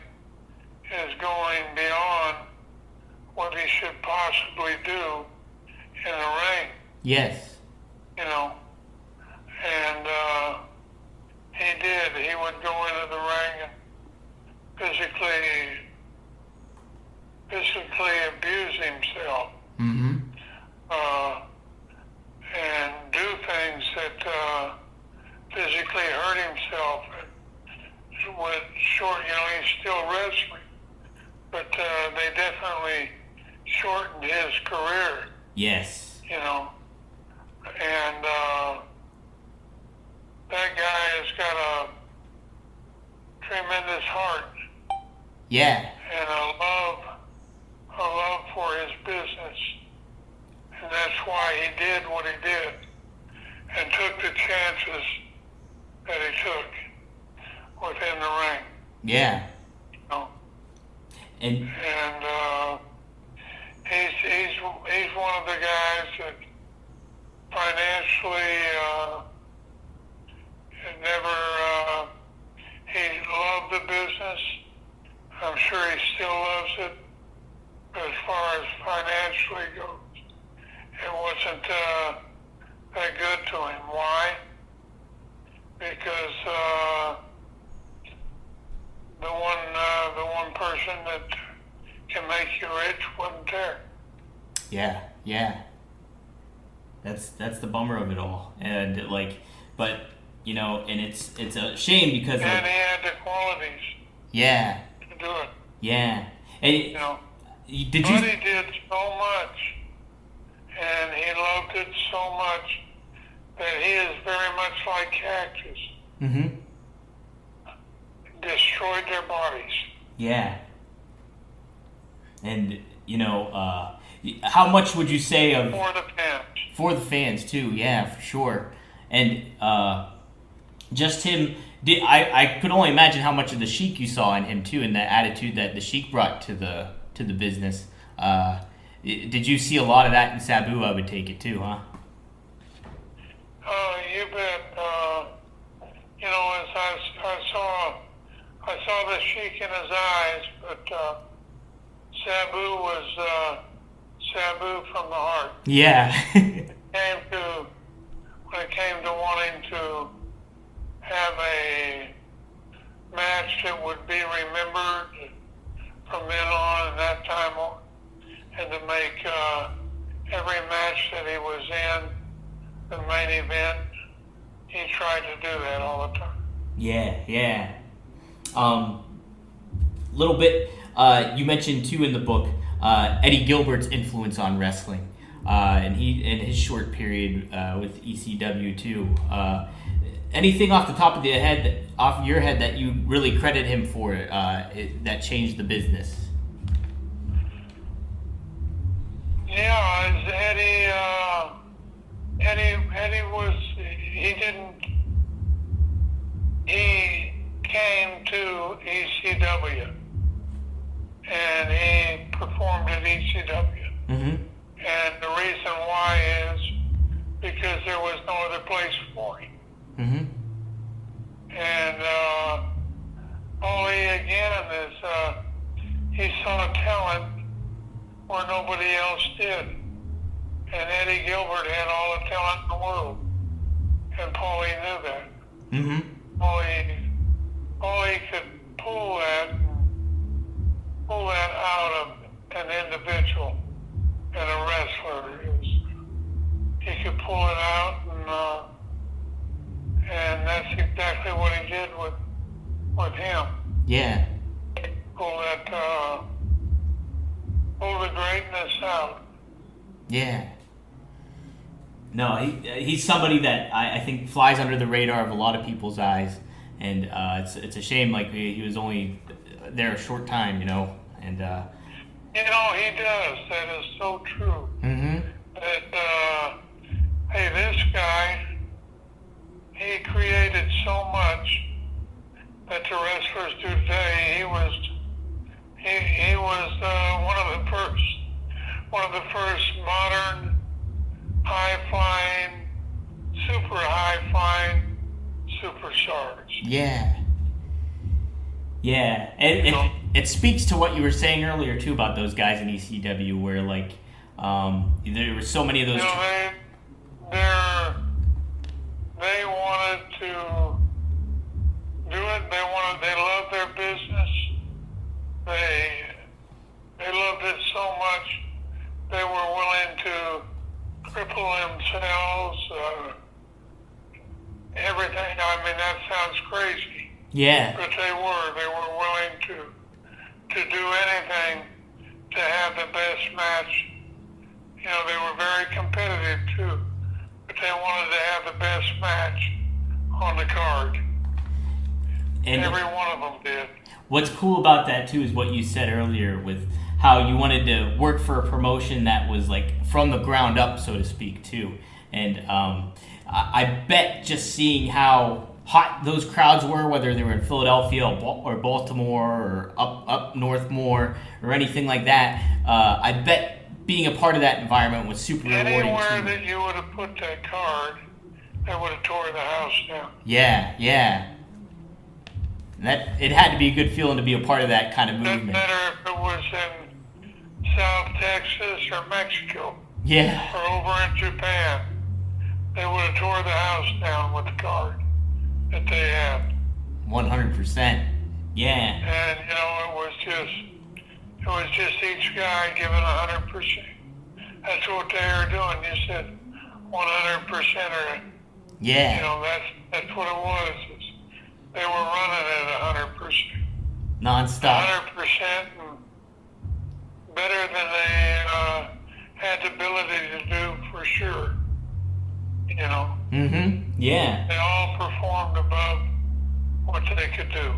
is going beyond what he should possibly do in the ring, Yes. you know. And he did. He would go into the ring and physically abuse himself. Mm-hmm. And do things that physically hurt himself. And with he's still wrestling, but they definitely shortened his career, Yes. you know. And that guy has got a tremendous heart Yeah. and a love for his business. And that's why he did what he did and took the chances that he took within the ring. Yeah. You know? he's one of the guys that financially never. He loved the business. I'm sure he still loves it. But as far as financially goes, it wasn't that good to him. Why? Because the one person that can make you rich wasn't there. Yeah. That's the bummer of it all. And but and it's a shame because And he had the qualities yeah. to do it. Yeah. And did you? But he did so much, and he loved it so much that he is very much like cactus. Mm-hmm. Destroyed their bodies. Yeah. And how much would you say of For the fans. for the fans too? Yeah, for sure. And just him. I could only imagine how much of the Sheik you saw in him too, and that attitude that the Sheik brought to the business. Did you see a lot of that in Sabu? I would take it too, huh? You bet. As I saw the Sheik in his eyes, but Sabu was Sabu from the heart. Yeah. When it came to wanting to have a match that would be remembered from then on and that time on, and to make every match that he was in the main event, he tried to do that all the time. Yeah. Little bit. You mentioned too in the book Eddie Gilbert's influence on wrestling, and he in his short period with ECW too. Anything off the top of your head that you really credit him for that changed the business? Yeah, Eddie was, he came to ECW and he performed at ECW. Mm-hmm. And the reason why is because there was no other place for him. Mm-hmm. And Paulie again is he saw talent where nobody else did. And Eddie Gilbert had all the talent in the world. And Paulie knew that. Mm-hmm. Paulie could pull that out of an individual and a wrestler. He could pull it out, and that's exactly what he did with him. Yeah. Pull the greatness out. Yeah. No, he's somebody that I think flies under the radar of a lot of people's eyes, and it's a shame he was only there a short time, and he does. That is so true. Mm-hmm. That hey, this guy, he created so much that the wrestlers do today. He was one of the first modern high-flying, super high-flying superstars. Yeah. And it speaks to what you were saying earlier too about those guys in ECW, where there were so many of those. They wanted to do it. They loved their business. They loved it so much they were willing to cripple themselves. Everything. I mean, that sounds crazy. Yeah. But they were willing to do anything to have the best match. They were very competitive too, but they wanted to have the best match on the card. And every one of them did. What's cool about that too is what you said earlier with how you wanted to work for a promotion that was from the ground up, so to speak, too. And I bet just seeing how hot those crowds were, whether they were in Philadelphia or Baltimore or up north more or anything like that, I bet being a part of that environment was super rewarding Anywhere too. that you would have put that card, they would have tore the house down. Yeah, yeah. That it had to be a good feeling to be a part of that kind of Doesn't movement. matter if it was in South Texas or Mexico Yeah, or over in Japan. They would have tore the house down with the card that they had. 100%. Yeah, And, you know, it was just each guy giving 100%. That's what they were doing. You said 100% or, yeah, you know, that's what it was. They were running at 100%. nonstop. 100% and better than they had the ability to do for sure. You know, Yeah. they all performed above what they could do.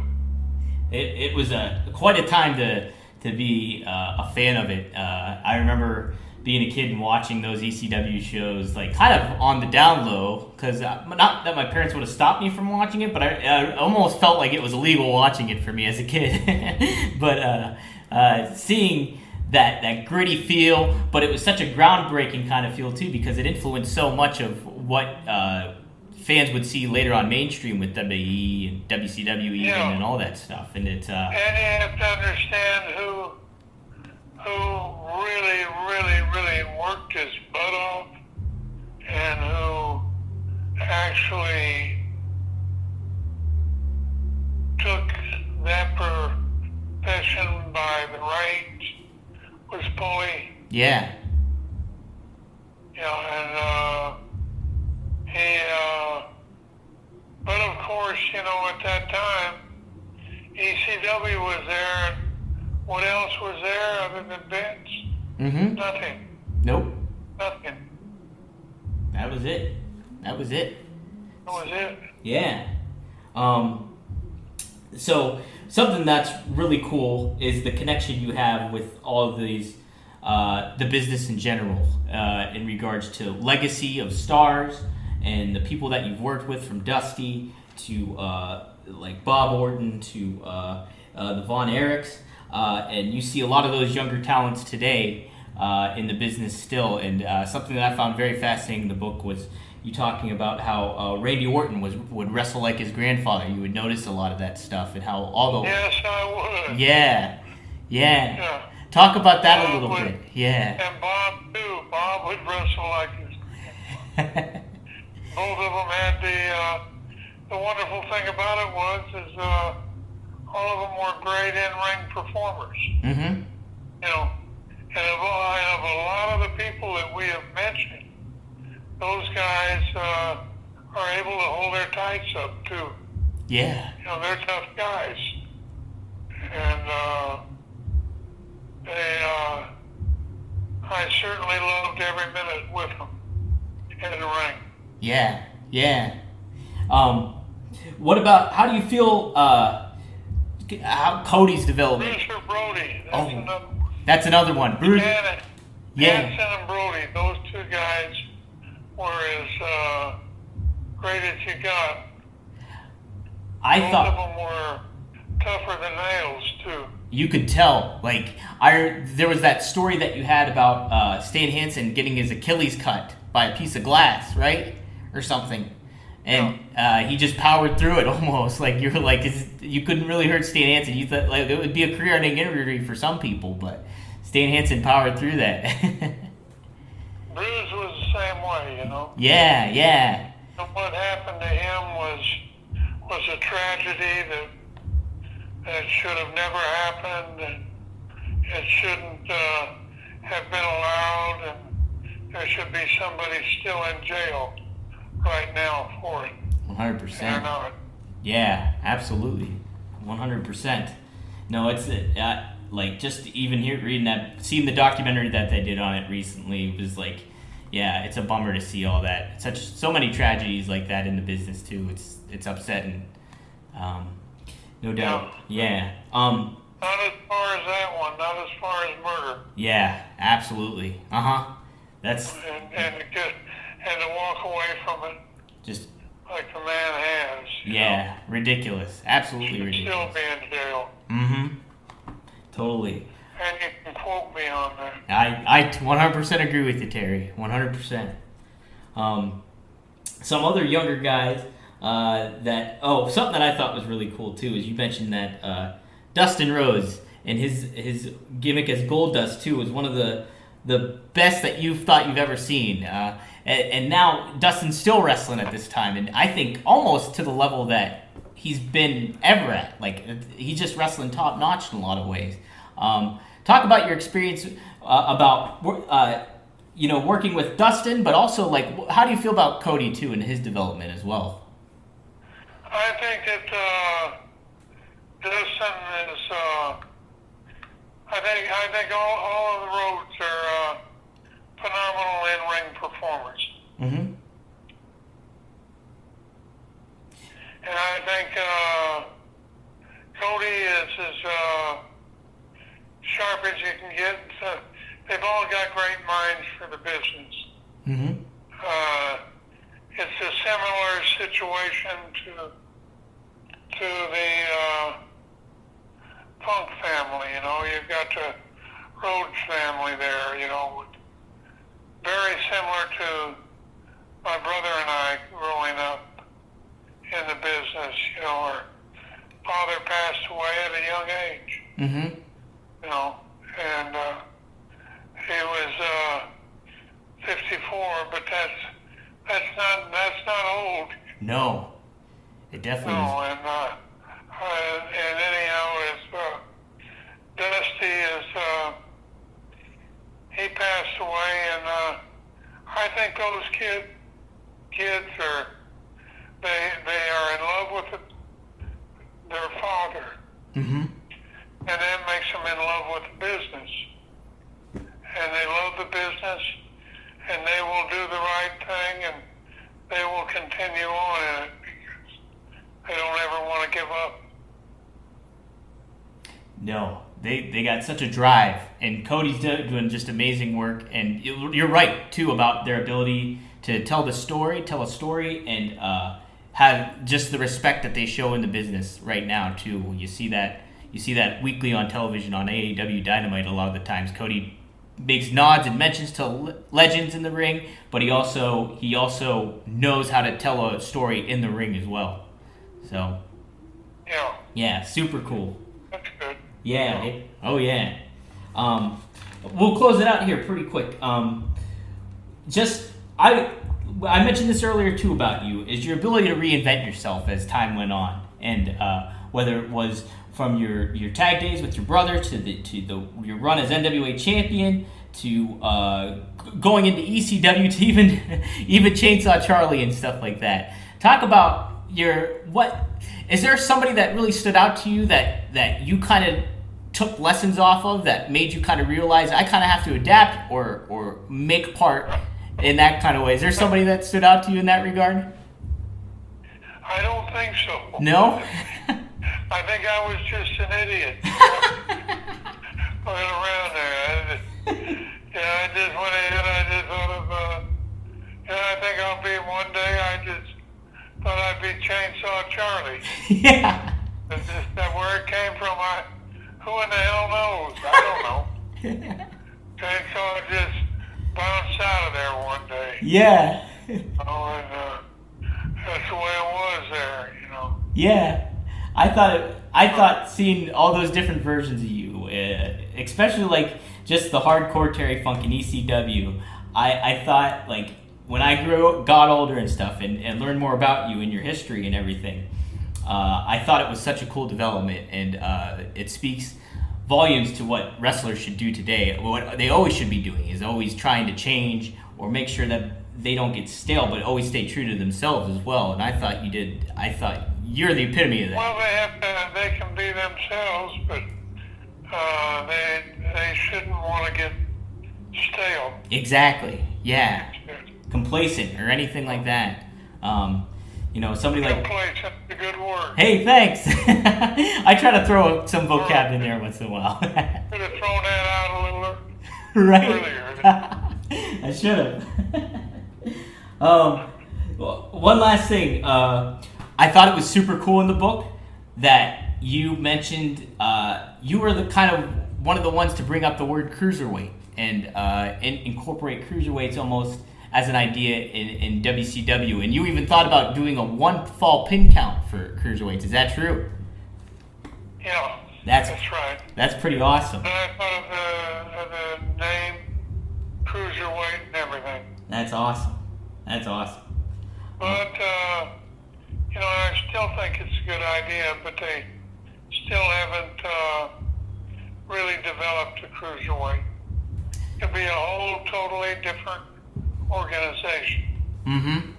It was quite a time to be a fan of it. I remember being a kid and watching those ECW shows, like kind of on the down low, because not that my parents would have stopped me from watching it, but I almost felt like it was illegal watching it for me as a kid. But seeing that gritty feel, but it was such a groundbreaking kind of feel too, because it influenced so much of what fans would see later on mainstream with WWE and WCW even and all that stuff. And it's And you have to understand who really, really, really worked his butt off and who actually took that profession by the reins was Paulie. yeah, You know, and but of course, you know, at that time, ECW was there, and what else was there other than Vince? Nothing. nope, Nothing. that was it. That was it. Yeah. So something that's really cool is the connection you have with all of these, the business in general, in regards to legacy of stars and the people that you've worked with, from Dusty to like Bob Orton to the Von Erichs, and you see a lot of those younger talents today in the business still. And something that I found very fascinating in the book was you talking about how Randy Orton would wrestle like his grandfather. You would notice a lot of that stuff and how all the Yes, I would. yeah. Yeah. Talk about that a Bob little would- bit. Yeah. And Bob too. Bob would wrestle like his. Both of them had the wonderful thing about it was all of them were great in-ring performers. Mm-hmm. You know, and of a lot of the people that we have mentioned, those guys are able to hold their tights up too. Yeah. You know, they're tough guys, and I certainly loved every minute with them in the ring. Yeah. Yeah. What about, how do you feel how Cody's development? Bruce or Brody, that's another one. That's another one. Bruce. Yeah. Hanson and Brody, those two guys were as great as you got. I thought Both of them were tougher than nails too. you could tell. Like, there was that story that you had about Stan Hansen getting his Achilles cut by a piece of glass, right, or something, and he just powered through it almost. Like, you were like, you couldn't really hurt Stan Hansen. You thought like it would be a career-ending injury for some people, but Stan Hansen powered through that. Bruce was the same way, you know. Yeah, yeah, And what happened to him was a tragedy that should have never happened, and it shouldn't have been allowed, and there should be somebody still in jail right now for it. 100%. They're not. Yeah, absolutely, 100%. No, it's like just even reading that, seeing the documentary that they did on it recently was like, yeah, it's a bummer to see all that. So many tragedies like that in the business too. It's upsetting, no doubt. Yeah. Not as far as that one. Not as far as murder. Yeah, absolutely. That's And to walk away from it just like the man has. you know. ridiculous. Absolutely Should ridiculous. still be in jail. Mm-hmm. Totally. And you can quote me on that. I 100% agree with you, Terry. 100%. Some other younger guys something that I thought was really cool too is you mentioned that Dustin Rhodes and his gimmick as Goldust too was one of the best that you've ever seen. And now Dustin's still wrestling at this time, and I think almost to the level that he's been ever at. Like, he's just wrestling top notch in a lot of ways. Talk about your experience about working with Dustin, but also like how do you feel about Cody too and his development as well? I think that Dustin is. I think all of the Rhodes are phenomenal in-ring performers. Mm-hmm. And I think Cody is as sharp as you can get. They've all got great minds for the business. Mm-hmm. It's a similar situation to the Punk family. You've got the Rhodes family there. Very similar to my brother and I growing up in the business. Our father passed away at a young age. Mm-hmm. And he was 54, but that's not old. No, it definitely No, is. and anyhow, Dusty he passed away, and I think those kids they are in love with their father, Mm-hmm. and that makes them in love with the business, and they love the business, and they will do the right thing, and they will continue on in it because they don't ever want to give up. No, they got such a drive, and Cody's doing just amazing work. And you're right too about their ability to tell a story, and have just the respect that they show in the business right now too. You see that weekly on television on AEW Dynamite. A lot of the times, Cody makes nods and mentions to legends in the ring, but he also knows how to tell a story in the ring as well. So yeah, super cool. That's good. Yeah. Oh yeah. We'll close it out here pretty quick. I mentioned this earlier too about you is your ability to reinvent yourself as time went on, and whether it was from your tag days with your brother to your run as NWA champion to going into ECW to even Chainsaw Charlie and stuff like that. Talk about is there somebody that really stood out to you that you kind of took lessons off of that made you kind of realize I kind of have to adapt or make part in that kind of way? Is there somebody that stood out to you in that regard? I don't think so. No? I think I was just an idiot. Looking around there. I just went ahead. I just thought of, I think I'll be one day. I just thought I'd be Chainsaw Charlie. Yeah. That where it came from, who in the hell knows? I don't know. Chainsaw just bounced out of there one day. Yeah. And that's the way it was there, Yeah. I thought seeing all those different versions of you, especially like just the hardcore Terry Funk in ECW, I thought like when I got older and stuff and learned more about you and your history and everything, I thought it was such a cool development, and it speaks volumes to what wrestlers should do today. What they always should be doing is always trying to change or make sure that they don't get stale, but always stay true to themselves as well. And I thought you did. I thought you're the epitome of that. Well, they can be themselves, but they shouldn't want to get stale. Exactly. Yeah. Complacent or anything like that. Somebody like. Complacent is a good word. Hey, thanks. I try to throw some vocab in there once in a while. Could have thrown that out a little Right. earlier. I should have. One last thing. I thought it was super cool in the book that you mentioned you were the kind of one of the ones to bring up the word cruiserweight and incorporate cruiserweights almost as an idea in WCW. And you even thought about doing a one fall pin count for cruiserweights. Is that true? Yeah, That's right. That's pretty awesome. And I thought of the name, cruiserweight, and everything. That's awesome. That's awesome. But, I still think it's a good idea, but they still haven't really developed a cruiserweight. It'd be a whole totally different organization. Mm-hmm.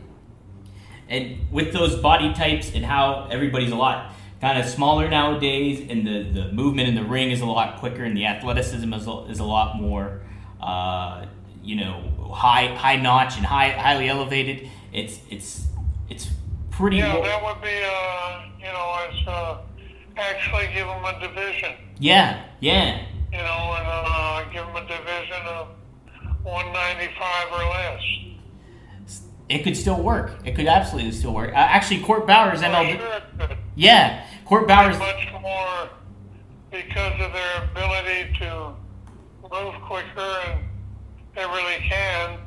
And with those body types and how everybody's a lot kind of smaller nowadays, and the movement in the ring is a lot quicker, and the athleticism is a lot more, high notch and highly elevated. It's pretty. Yeah, that would be, actually give them a division. Yeah. And give them a division of 195 or less. It could still work. It could absolutely still work. Actually, Court Bauer's MLW. Sure it could. Yeah, Court Bauer's. Much more because of their ability to move quicker, and they really can.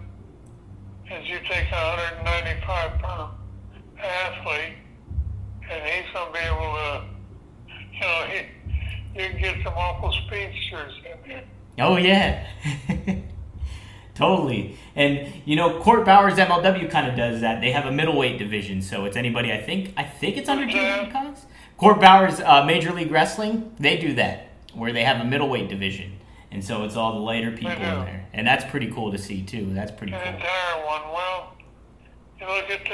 As you take a 195-pound athlete, and he's going to be able to, you can get some awful speedsters in there. Oh yeah, totally. And Court Bauer's MLW kind of does that. They have a middleweight division, so it's anybody. I think it's under 200 pounds. Court Bauer's Major League Wrestling, they do that, where they have a middleweight division, and so it's all the lighter people in there, and that's pretty cool to see too. That's pretty cool. An entire one. Well, you look at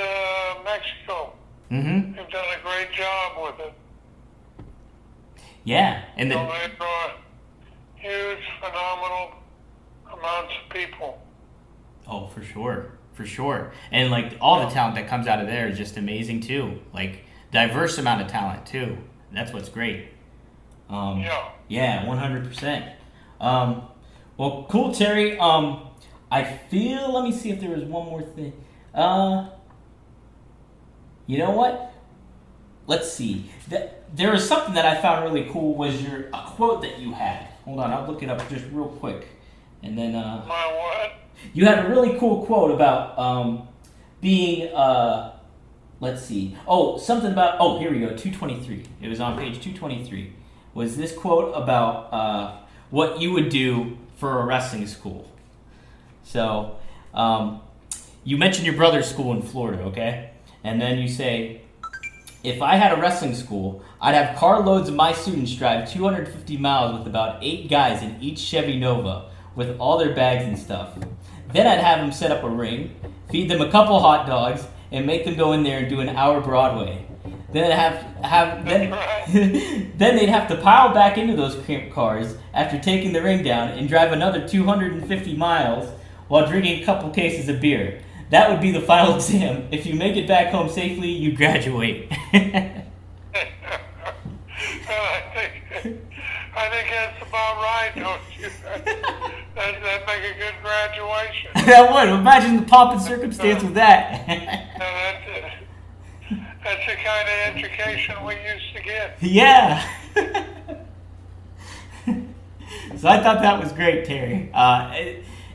Mexico. Mm-hmm. They've done a great job with it. Yeah, and They draw huge, phenomenal amounts of people. Oh, for sure. And like all the talent that comes out of there is just amazing too. Like diverse amount of talent too. That's what's great. Yeah, 100%. Well, cool, Terry. I feel. Let me see if there was one more thing. You know what? Let's see. There was something that I found really cool. Was a quote that you had? Hold on, I'll look it up just real quick, and then. My what? You had a really cool quote about being. Let's see. Oh, something about. Oh, here we go. 223. It was on page 223. Was this quote about what you would do for a wrestling school? So, you mentioned your brother's school in Florida, okay? And then you say, if I had a wrestling school, I'd have carloads of my students drive 250 miles with about 8 guys in each Chevy Nova with all their bags and stuff. Then I'd have them set up a ring, feed them a couple hot dogs, and make them go in there and do an hour Broadway. Then then they'd have to pile back into those cars after taking the ring down and drive another 250 miles while drinking a couple cases of beer. That would be the final exam. If you make it back home safely, you graduate. I think that's about right, don't you? That'd make a good graduation. That would. Imagine the pomp and circumstance with that. That's the kind of education we used to get. Yeah. So I thought that was great, Terry.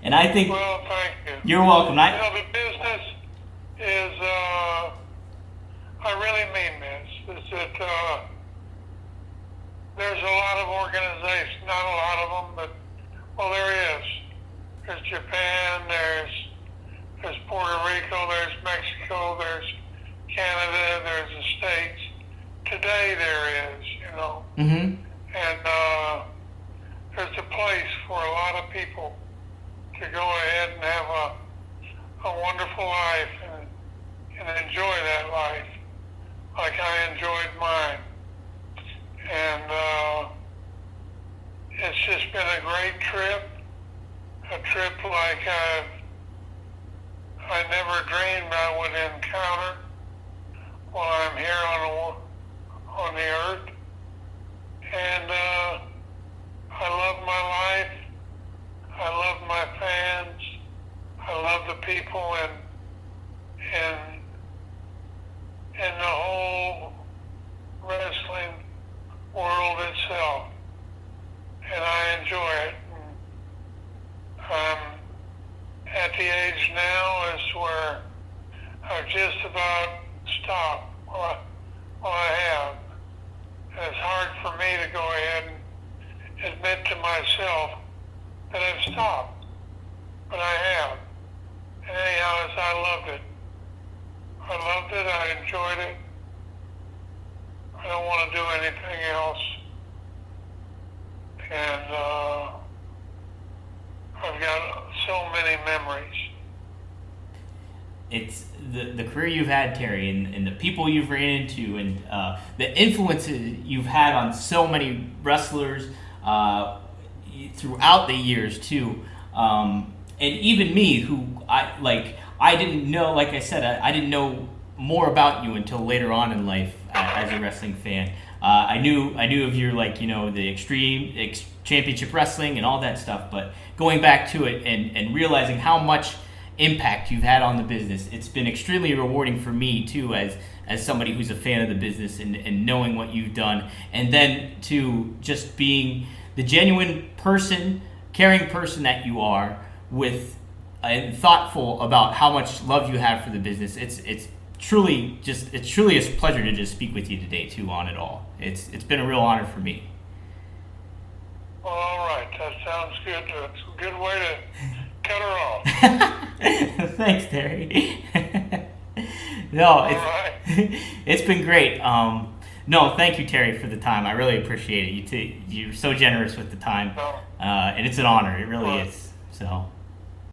And I think... Well, thank you. You're welcome. The business is... I really mean this. Is that there's a lot of organizations, not a lot of them, but, well, there is. There's Japan, there's Puerto Rico, there's Mexico, there's Canada, there's the States. Today there is, Mm-hmm. And there's a place for a lot of people to go ahead and have a wonderful life and enjoy that life like I enjoyed mine. And it's just been a great trip, a trip like I never dreamed I would encounter while I'm here on the earth. And I love my life. I love my fans. I love the people and the whole wrestling world itself. and I enjoy it. I'm at the age now is where I've just about stopped. Well, I have. And it's hard for me to go ahead and admit to myself that I've stopped, but I have. And anyhow, I loved it. I loved it. I enjoyed it. I don't want to do anything else. And I've got so many memories. It's the career you've had, Terry, and the people you've ran into, and the influences you've had on so many wrestlers throughout the years too, and even me, who I didn't know. Like I said, I didn't know more about you until later on in life as a wrestling fan. I knew of your the extreme championship wrestling and all that stuff, but going back to it and realizing how much impact you've had on the business, it's been extremely rewarding for me too, as somebody who's a fan of the business, and knowing what you've done, and then to just being the genuine person, caring person that you are, with and thoughtful about how much love you have for the business. It's truly a pleasure to just speak with you today too on it all. It's been a real honor for me. Well, all right, that sounds good. That's a good way to cut her off. Thanks, Terry. No, it's been great. No, thank you, Terry, for the time. I really appreciate it. You're so generous with the time, and it's an honor. It really is. So.